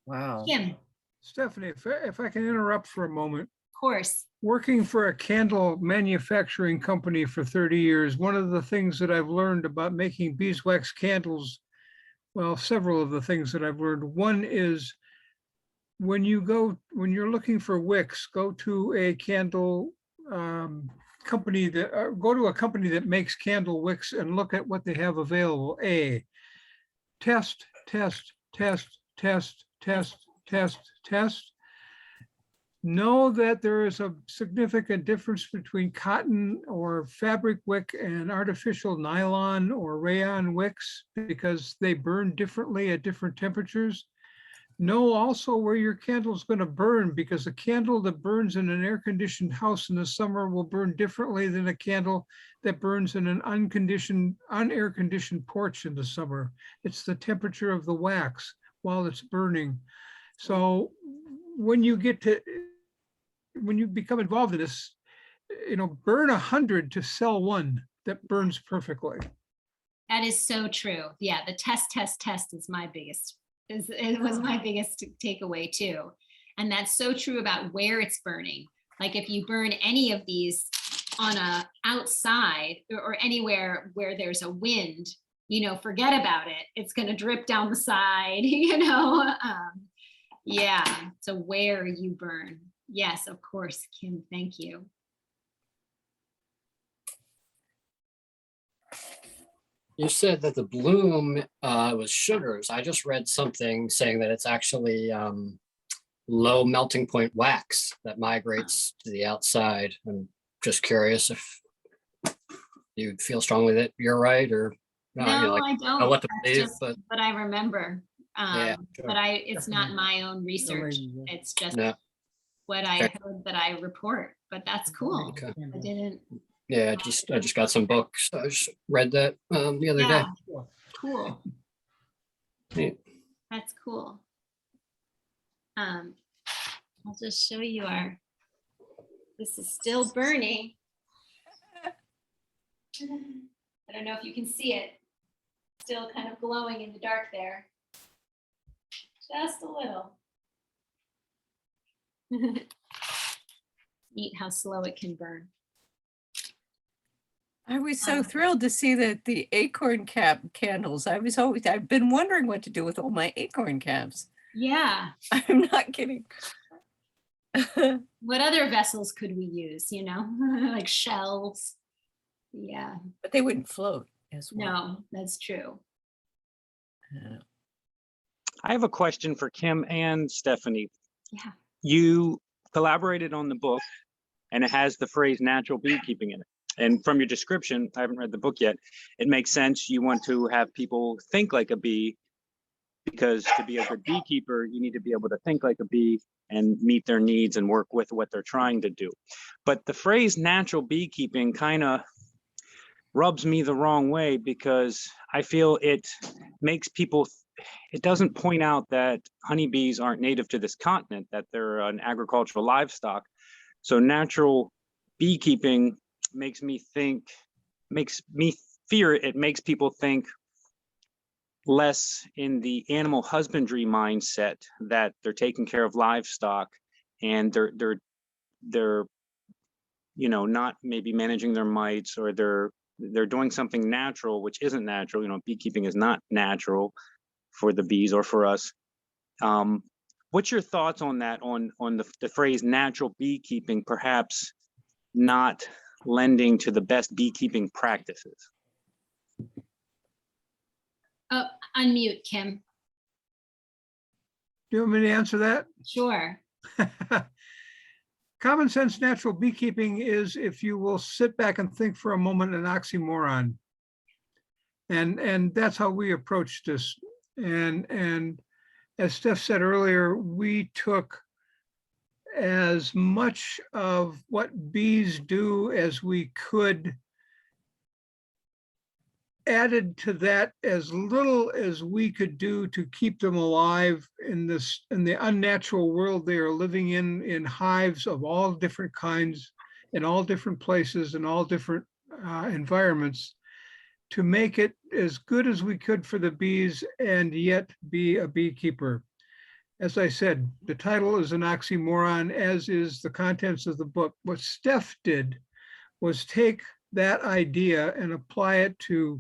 wow. Kim, of Stephanie, if I can interrupt for a moment. course. Working for a candle manufacturing company for 30 years, one of the things that I've learned about making beeswax candles, well, several of the things that I've learned. One is when you're looking for wicks, go to a candle company go to a company that makes candle wicks and look at what they have available. Test, test, test, test, test, test, test. Know that there is a significant difference between cotton or fabric wick and artificial nylon or rayon wicks because they burn differently at different temperatures. Know also where your candle is going to burn, because a candle that burns in an air-conditioned house in the summer will burn differently than a candle that burns in an unair-conditioned porch in the summer. It's the temperature of the wax while it's burning. So when you become involved in this, burn 100 to sell one that burns perfectly. That is so true. Yeah, the test is my biggest, it was my biggest takeaway too. And that's so true about where it's burning. Like if you burn any of these on a outside or anywhere where there's a wind, forget about it. It's going to drip down the side, yeah, so where you burn. Yes, of course, Kim, thank you. You said that the bloom was sugars. I just read something saying that it's actually low melting point wax that migrates to the outside. I'm just curious if you feel strongly that you're right or not. No, I don't. Know what to That's believe, just but what I remember. yeah, sure. But it's not my own research. It's just No. what I Okay. heard that I report. But that's cool. Okay. I didn't. Yeah, I just got some books. I just read that the other Yeah, day. cool. Neat. That's cool. I'll just show you this is still burning. I don't know if you can see it. Still kind of glowing in the dark there. Just a little. Neat how slow it can burn. I was so thrilled to see that the Acorn Cap Candles. I've been wondering what to do with all my acorn caps. Yeah. I'm not kidding. What other vessels could we use, like shells? Yeah. But they wouldn't float as well. No, that's true. I have a question for Kim and Stephanie. Yeah. You collaborated on the book and it has the phrase natural beekeeping in it. And from your description, I haven't read the book yet, it makes sense. You want to have people think like a bee, because to be a good beekeeper, you need to be able to think like a bee and meet their needs and work with what they're trying to do. But the phrase natural beekeeping kind of rubs me the wrong way, because I feel it makes people it doesn't point out that honeybees aren't native to this continent, that they're an agricultural livestock. So natural beekeeping makes me fear it makes people think less in the animal husbandry mindset, that they're taking care of livestock and they're not maybe managing their mites, or they're doing something natural, which isn't natural. Beekeeping is not natural for the bees or for us. What's your thoughts on that, on the phrase natural beekeeping perhaps not lending to the best beekeeping practices? Oh, unmute, Kim. Do you want me to answer that? Sure. Common sense natural beekeeping is, if you will sit back and think for a moment, an oxymoron. And that's how we approached this. And as Steph said earlier, we took as much of what bees do as we could, added to that as little as we could do to keep them alive in the unnatural world they are living in hives of all different kinds, in all different places, in all different environments, to make it as good as we could for the bees and yet be a beekeeper. As I said, the title is an oxymoron, as is the contents of the book. What Steph did was take that idea and apply it to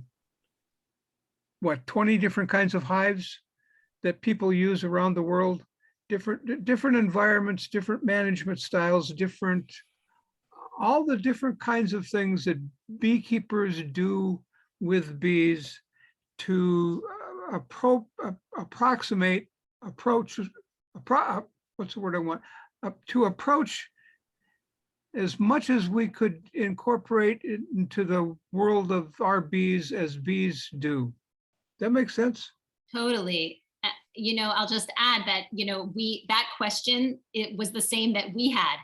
20 different kinds of hives that people use around the world, different environments, different management styles, all the different kinds of things that beekeepers do with bees to approach as much as we could incorporate it into the world of our bees as bees do. That makes sense? Totally. I'll just add that, that question, it was the same that we had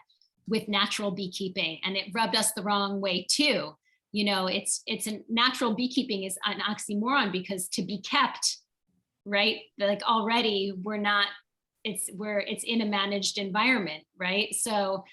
with natural beekeeping, and it rubbed us the wrong way too. It's a natural beekeeping is an oxymoron, because to be kept, right? Like already it's in a managed environment, right? So,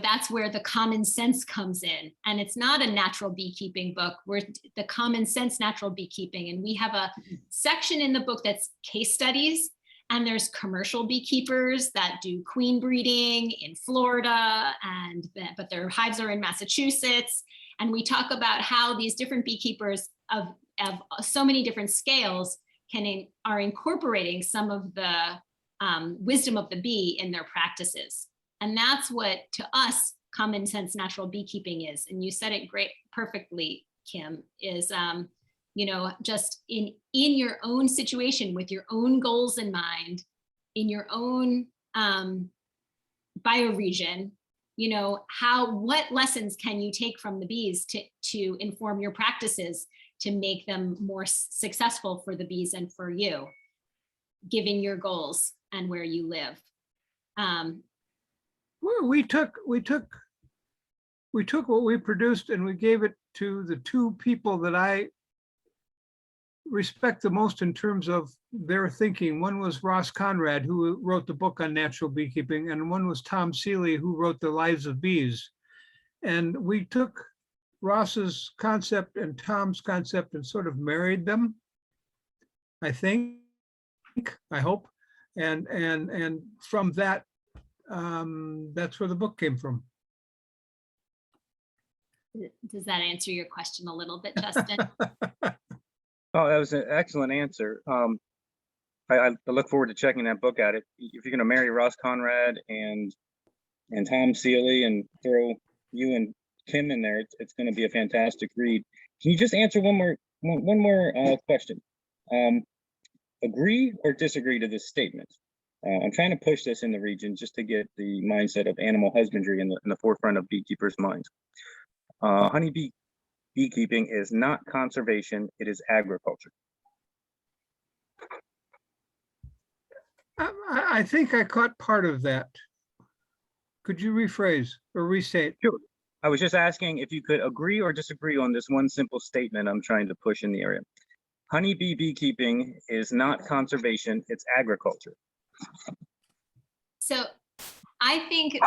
that's where the common sense comes in. And it's not a natural beekeeping book. We're the Common Sense Natural Beekeeping. And we have a section in the book that's case studies. And there's commercial beekeepers that do queen breeding in Florida, but their hives are in Massachusetts. And we talk about how these different beekeepers of so many different scales are incorporating some of the wisdom of the bee in their practices. And that's what, to us, common sense natural beekeeping is. And you said it perfectly, Kim, is, just in your own situation, with your own goals in mind, in your own bioregion, what lessons can you take from the bees to inform your practices to make them more successful for the bees and for you, given your goals and where you live. We took what we produced and we gave it to the two people that I respect the most in terms of their thinking. One was Ross Conrad, who wrote the book on natural beekeeping, and one was Tom Seeley, who wrote The Lives of Bees. And we took Ross's concept and Tom's concept and sort of married them, I hope. And from that, that's where the book came from. Does that answer your question a little bit, Justin? Oh, that was an excellent answer. I look forward to checking that book out. If you're going to marry Ross Conrad and Tom Seeley and throw you and Kim in there, it's going to be a fantastic read. Can you just answer one more question? Agree or disagree to this statement? I'm trying to push this in the region just to get the mindset of animal husbandry in the forefront of beekeepers' minds. Honeybee beekeeping is not conservation, it is agriculture. I think I caught part of that. Could you rephrase or restate? Sure. I was just asking if you could agree or disagree on this one simple statement I'm trying to push in the area. Honeybee beekeeping is not conservation, it's agriculture. So I think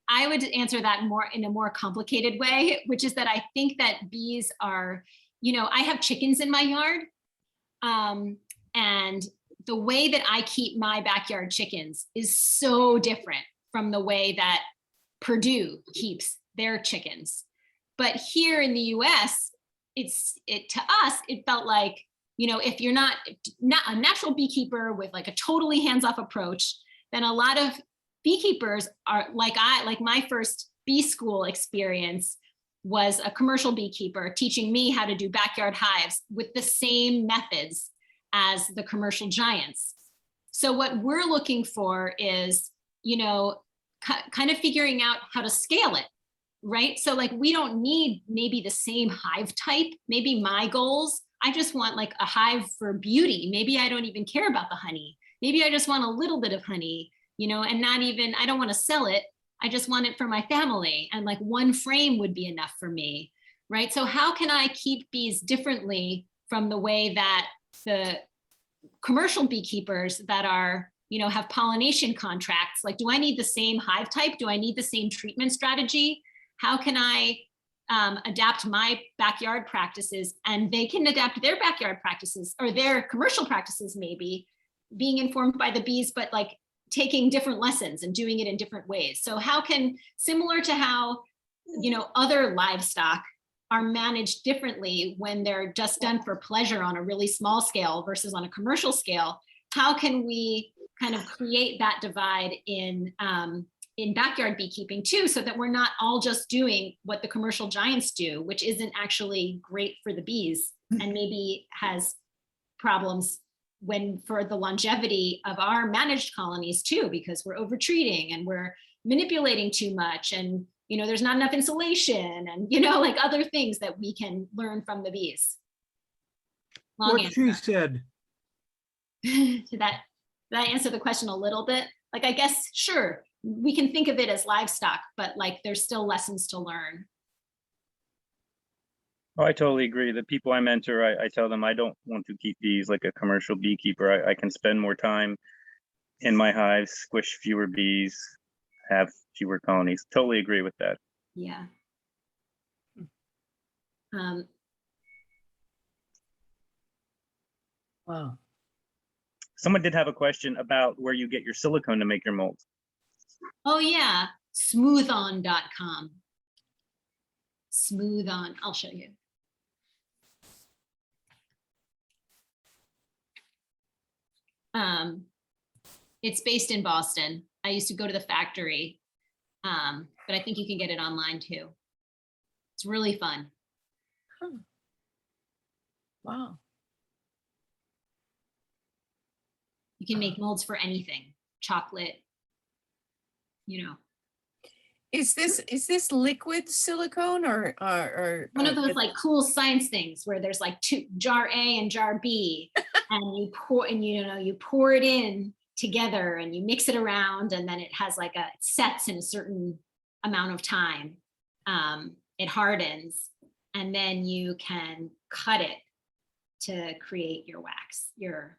I would answer that more in a more complicated way, which is that I think that bees are, I have chickens in my yard. And the way that I keep my backyard chickens is so different from the way that Purdue keeps their chickens. But here in the US, to us, it felt like, if you're not a natural beekeeper with like a totally hands-off approach, then a lot of beekeepers are like my first bee school experience was a commercial beekeeper teaching me how to do backyard hives with the same methods as the commercial giants. So what we're looking for is, kind of figuring out how to scale it, right? So like, we don't need maybe the same hive type. Maybe my goals, I just want like a hive for beauty. Maybe I don't even care about the honey. Maybe I just want a little bit of honey, and not even, I don't want to sell it. I just want it for my family. And like one frame would be enough for me, right? So how can I keep bees differently from the way that the commercial beekeepers that are, have pollination contracts? Like, do I need the same hive type? Do I need the same treatment strategy? How can I adapt my backyard practices, and they can adapt their backyard practices or their commercial practices, maybe being informed by the bees, but like taking different lessons and doing it in different ways. So how can, similar to how, other livestock are managed differently when they're just done for pleasure on a really small scale versus on a commercial scale, how can we kind of create that divide in backyard beekeeping too, so that we're not all just doing what the commercial giants do, which isn't actually great for the bees and maybe has problems for the longevity of our managed colonies too, because we're over-treating and we're manipulating too much, and there's not enough insulation, and like other things that we can learn from the bees. Long What answer. she said. Did that answer the question a little bit? Like, I guess, sure, we can think of it as livestock, but like there's still lessons to learn. Oh, I totally agree. The people I mentor, I tell them I don't want to keep bees like a commercial beekeeper. I can spend more time in my hives, squish fewer bees, have fewer colonies. Totally agree with that. Yeah. Wow. Someone did have a question about where you get your silicone to make your molds. Oh yeah, smoothon.com. Smoothon, I'll show you. It's based in Boston. I used to go to the factory, but I think you can get it online too. It's really fun. Huh. Wow. You can make molds for anything, chocolate, Is this liquid silicone or one of those like cool science things where there's like jar A and jar B, and you pour it in together and you mix it around, and then it has like it sets in a certain amount of time. It hardens, and then you can cut it to create your wax, your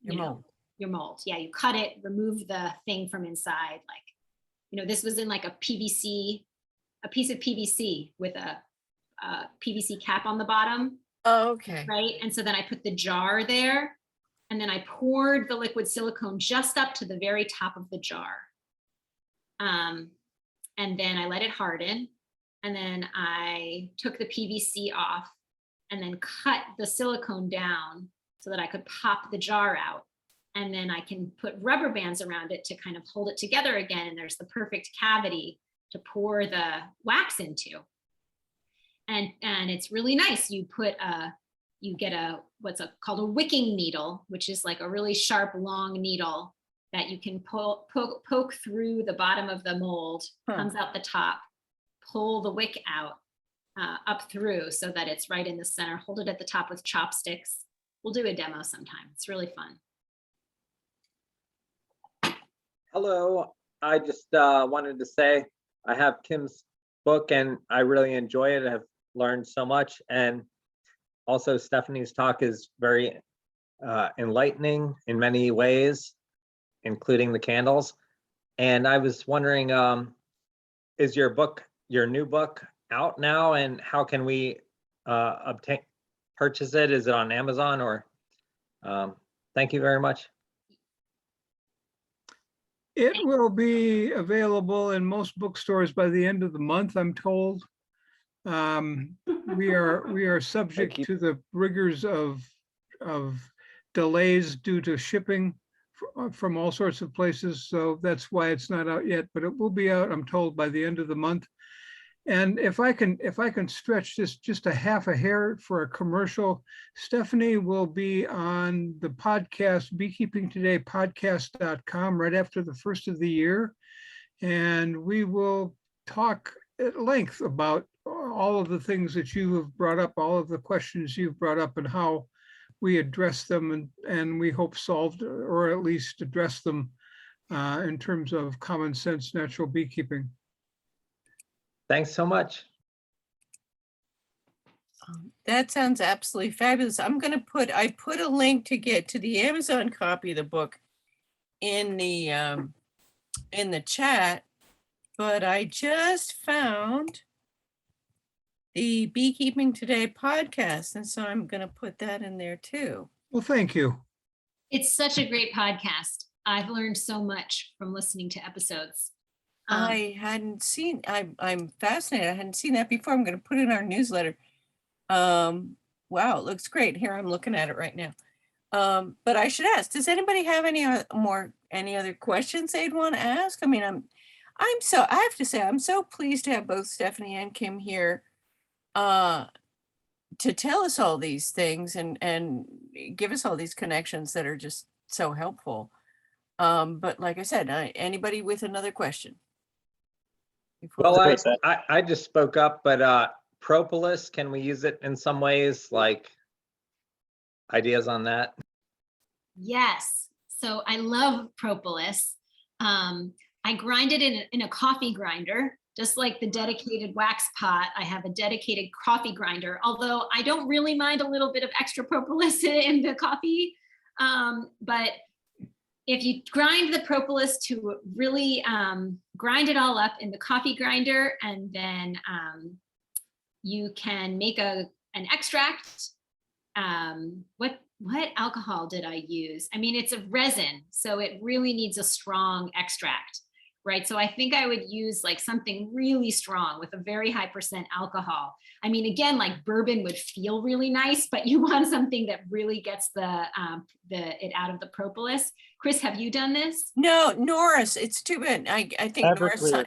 mold. Your mold. Yeah, you cut it, remove the thing from inside. Like, this was in like a piece of PVC with a PVC cap on the bottom. Oh, okay. Right. And so then I put the jar there, and then I poured the liquid silicone just up to the very top of the jar. And then I let it harden. And then I took the PVC off and then cut the silicone down so that I could pop the jar out. And then I can put rubber bands around it to kind of hold it together again. And there's the perfect cavity to pour the wax into. And it's really nice. You get what's called a wicking needle, which is like a really sharp, long needle that you can poke through the bottom of the mold, comes out the top, pull the wick out up through so that it's right in the center. Hold it at the top with chopsticks. We'll do a demo sometime. It's really fun. Hello, I just wanted to say I have Kim's book and I really enjoy it. I've learned so much, and Also, Stephanie's talk is very enlightening in many ways, including the candles. And I was wondering, is your new book out now, and how can we purchase it? Is it on Amazon or? Thank you very much. It will be available in most bookstores by the end of the month, I'm told. We are subject you. to the rigors of delays due to shipping from all sorts of places, so that's why it's not out yet, but it will be out, I'm told, by the end of the month. And if I can stretch this just a half a hair for a commercial, Stephanie will be on the podcast, Beekeeping Today podcast.com, right after the first of the year. And we will talk at length about all of the things that you have brought up, all of the questions you've brought up, and how we address them, and we hope solved, or at least address them in terms of common sense natural beekeeping. Thanks so much. That sounds absolutely fabulous. I put a link to get to the Amazon copy of the book in the chat, but I just found the Beekeeping Today podcast, and so I'm going to put that in there too. Well, thank you. It's such a great podcast. I've learned so much from listening to episodes. I hadn't seen, I'm fascinated. I hadn't seen that before. I'm going to put it in our newsletter. Wow, it looks great. Here, I'm looking at it right now. But I should ask, does anybody have any other questions they'd want to ask? I mean, I have to say, I'm so pleased to have both Stephanie and Kim here to tell us all these things and give us all these connections that are just so helpful. But like I said, anybody with another question? Well, I just spoke up, but propolis, can we use it in some ways? Like ideas on that? Yes. So I love propolis. I grind it in a coffee grinder, just like the dedicated wax pot. I have a dedicated coffee grinder, although I don't really mind a little bit of extra propolis in the coffee. But if you grind the propolis to really grind it all up in the coffee grinder, and then you can make an extract. What alcohol did I use? I mean, it's a resin, so it really needs a strong extract, right? So I think I would use like something really strong with a very high % alcohol. I mean, again, like bourbon would feel really nice, but you want something that really gets it out of the propolis. Chris, have you done this? No, Norris, it's too bad. I think Norris. Everclear.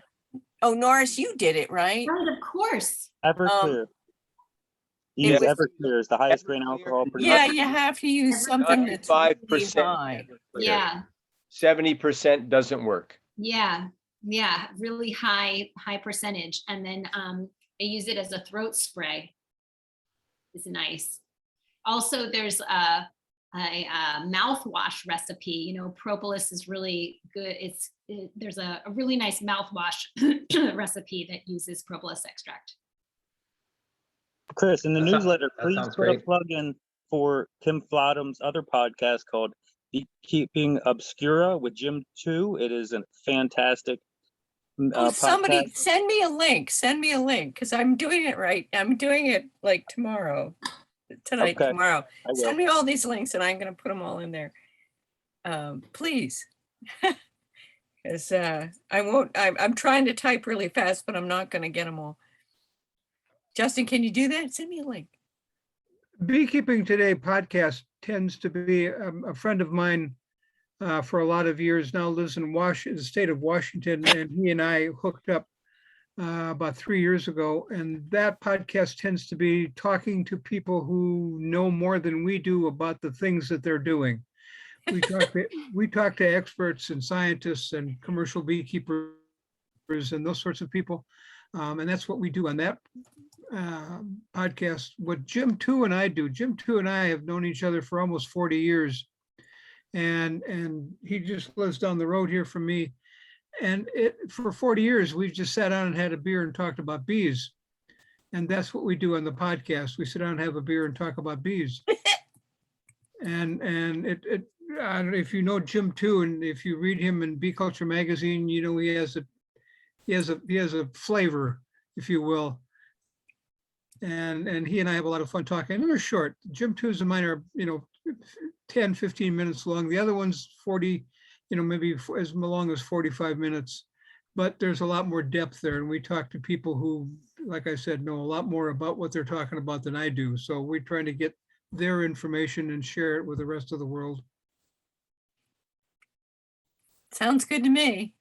Oh, Norris, you did it, right? Right, of course. Everclear. it Use was- Everclear is the highest grain alcohol. pretty Yeah, much. you have to use something that's really 95%. high. Yeah, 70% doesn't work. yeah, really high percentage. And then they use it as a throat spray. It's nice. Also, there's a mouthwash recipe. You know, propolis is really good. There's a really nice mouthwash recipe that uses propolis extract. Chris, in the That sounds- newsletter, that please sounds put a great. plug in for Kim Flottum's other podcast called Beekeeping Obscura with Jim 2. It is a fantastic Somebody podcast. send me a link, because I'm doing it right. I'm doing it like tomorrow, tonight, Okay, tomorrow. I will. Send me all these links and I'm going to put them all in there. Please. Because I'm trying to type really fast, but I'm not going to get them all. Justin, can you do that? Send me a link. Beekeeping Today podcast tends to be a friend of mine for a lot of years now, lives in the state of Washington, and he and I hooked up about 3 years ago. And that podcast tends to be talking to people who know more than we do about the things that they're doing. We talk to experts and scientists and commercial beekeepers and those sorts of people. And that's what we do on that podcast. What Jim 2 and I do, Jim 2 and I have known each other for almost 40 years. And he just lives down the road here from me. And for 40 years, we've just sat down and had a beer and talked about bees. And that's what we do on the podcast. We sit down and have a beer and talk about bees. And I don't know if you know Jim too, and if you read him in Bee Culture magazine, you know he has a flavor, if you will. And he and I have a lot of fun talking. And they're short. Jim twos and mine are 10, 15 minutes long. The other one's 40, maybe as long as 45 minutes. But there's a lot more depth there, and we talk to people who, like I said, know a lot more about what they're talking about than I do. So we're trying to get their information and share it with the rest of the world. Sounds good to me.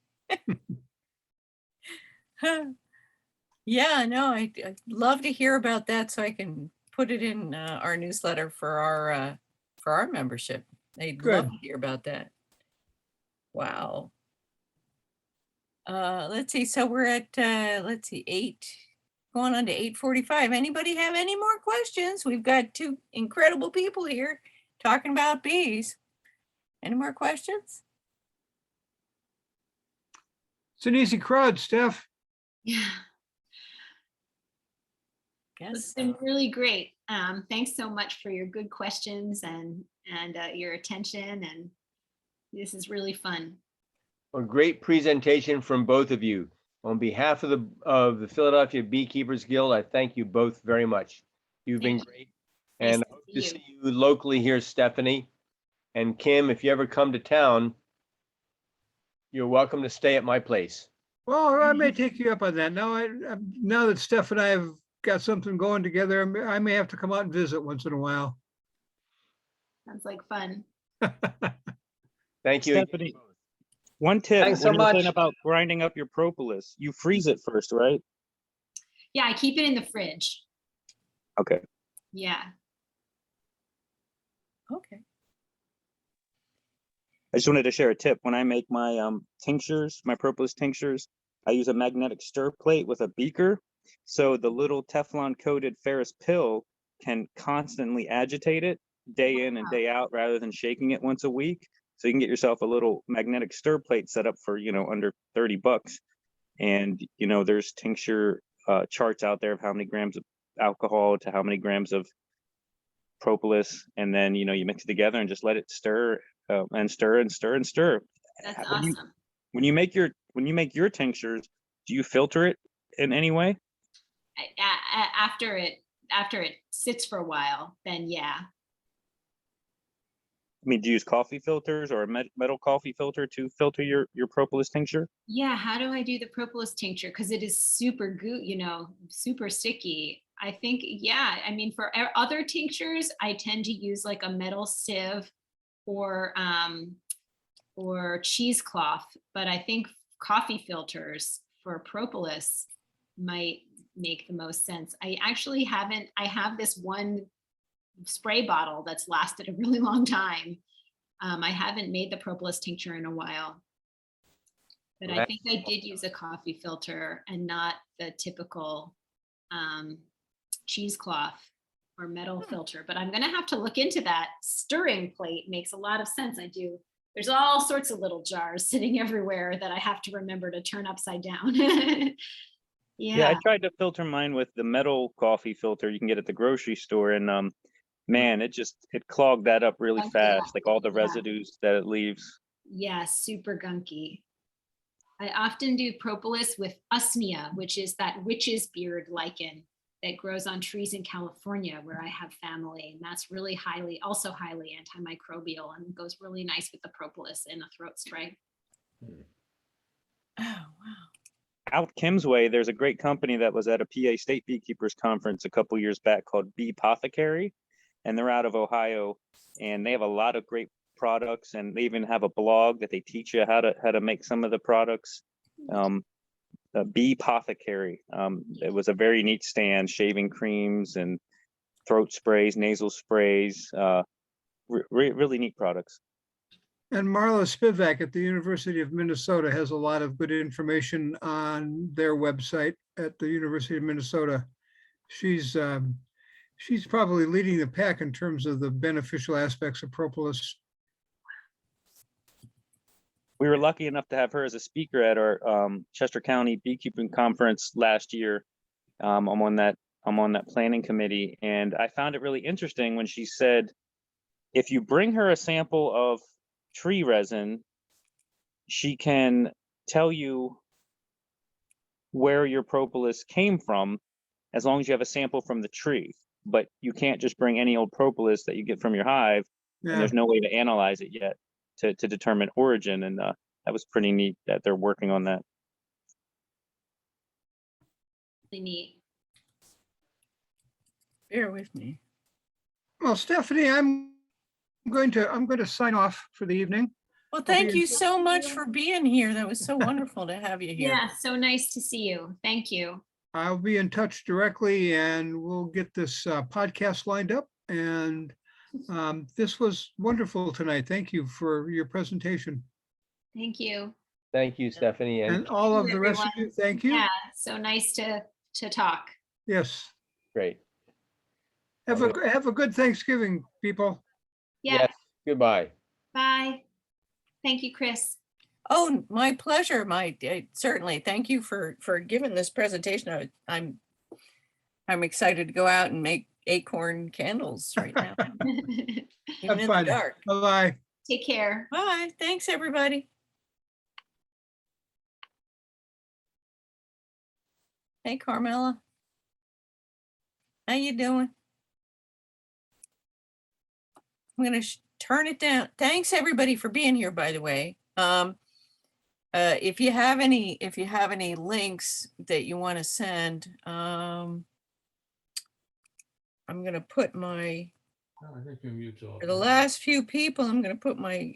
Yeah, no, I'd love to hear about that so I can put it in our newsletter for our membership. They'd love Good. to hear about that. Wow. Let's see. So we're at 8, going on to 8:45. Anybody have any more questions? We've got 2 incredible people here talking about bees. Any more questions? It's an easy crowd, Steph. Yeah, Guess it's been so. really great. Thanks so much for your good questions and your attention. And this is really fun. A great presentation from both of you. On behalf of the Philadelphia Beekeepers Guild, I thank you both very much. You've been Thank you. great. Nice And to I hope see to you. see you locally here, Stephanie. And Kim, if you ever come to town, you're welcome to stay at my place. Well, I may take you up on that. Now that Steph and I have got something going together, I may have to come out and visit once in a while. Sounds like fun. Thank you. Stephanie, one tip Thanks so when you're saying much. about grinding up your propolis, you freeze it first, right? Yeah, I keep it in the fridge. Okay. Yeah. Okay. I just wanted to share a tip. When I make my tinctures, my propolis tinctures, I use a magnetic stir plate with a beaker. So the little Teflon coated Ferris pill can constantly agitate it day in and day out rather than shaking it once a week. So you can get yourself a little magnetic stir plate set up for, under $30. And, there's tincture charts out there of how many grams of alcohol to how many grams of propolis. And then, you mix it together and just let it stir and stir and stir and stir. That's When you- awesome. When you make your tinctures, do you filter it in any way? After it sits for a while, then yeah. I mean, do you use coffee filters or a metal coffee filter to filter your propolis tincture? Yeah, how do I do the propolis tincture? Because it is super super sticky. I think, yeah, I mean, for other tinctures, I tend to use like a metal sieve or cheesecloth, but I think coffee filters for propolis might make the most sense. I have this one spray bottle that's lasted a really long time. I haven't made the propolis tincture in a while, but I think I did use a coffee filter and not the typical cheesecloth or metal filter, but I'm gonna have to look into that. Stirring plate makes a lot of sense. There's all sorts of little jars sitting everywhere that I have to remember to turn upside down. Yeah, I tried to filter mine with the metal coffee filter you can get at the grocery store, and man, it clogged that up really fast, like all the residues that it leaves. Yeah, super gunky. I often do propolis with usnea, which is that witch's beard lichen that grows on trees in California where I have family. And that's really highly antimicrobial and goes really nice with the propolis in a throat spray. Oh, wow. Out Kim's way, there's a great company that was at a PA State Beekeepers Conference a couple years back called Beepothecary, and they're out of Ohio, and they have a lot of great products, and they even have a blog that they teach you how to make some of the products. Beepothecary. It was a very neat stand, shaving creams and throat sprays, nasal sprays, really neat products. And Marla Spivak at the University of Minnesota has a lot of good information on their website at the University of Minnesota. She's probably leading the pack in terms of the beneficial aspects of propolis. We were lucky enough to have her as a speaker at our Chester County Beekeeping Conference last year. I'm on that I'm on that planning committee, and I found it really interesting when she said, if you bring her a sample of tree resin, she can tell you where your propolis came from, as long as you have a sample from the tree. But you can't just bring any old propolis that you get from your hive, and Yeah, there's no way to analyze it yet to determine origin. And that was pretty neat that they're working on that. Really neat. Bear with me. well, Stephanie, I'm going to sign off for the evening. Well, be thank in you so much for being here. That was so wonderful to have you here. Yeah, so nice to see you. Thank you. I'll be in touch directly and we'll get this podcast lined up. And this was wonderful tonight. Thank you for your presentation. Thank you. Thank you, Stephanie. And And all of you, the rest of you, thank you. Yeah, so nice to talk. Yes. great. Have a good Thanksgiving, people. Yeah, Yes, goodbye. bye. Thank you, Chris. Oh, my pleasure. Certainly. Thank you for giving this presentation. I'm excited to go out and make acorn candles right now, even Have in the fun. dark. Bye-bye. Take care. Bye. Thanks, everybody. Hey, Carmela. How you doing? I'm gonna turn it down. Thanks, everybody, for being here, by the way. If you have any links that you want to send, I'm gonna put my, for the last few people, I'm gonna put my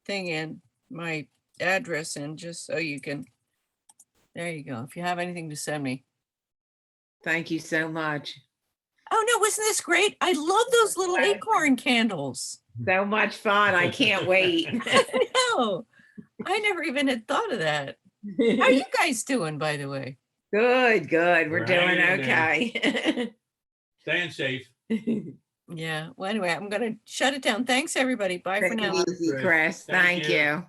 thing in, my address in, just so you can, there you go. If you have anything to send me. Thank you so much. Oh no, wasn't this great? I love those little acorn candles. So much fun. I can't wait. No, I never even had thought of that. How are you guys doing, by the way? Good, good. We're We're doing hanging in there. okay. Staying safe. Yeah. Well, anyway, I'm gonna shut it down. Thanks, everybody. Bye for Take now. it easy, Chris. Chris. Thank Thank you. you.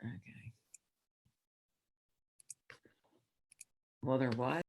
Okay. Well, there was.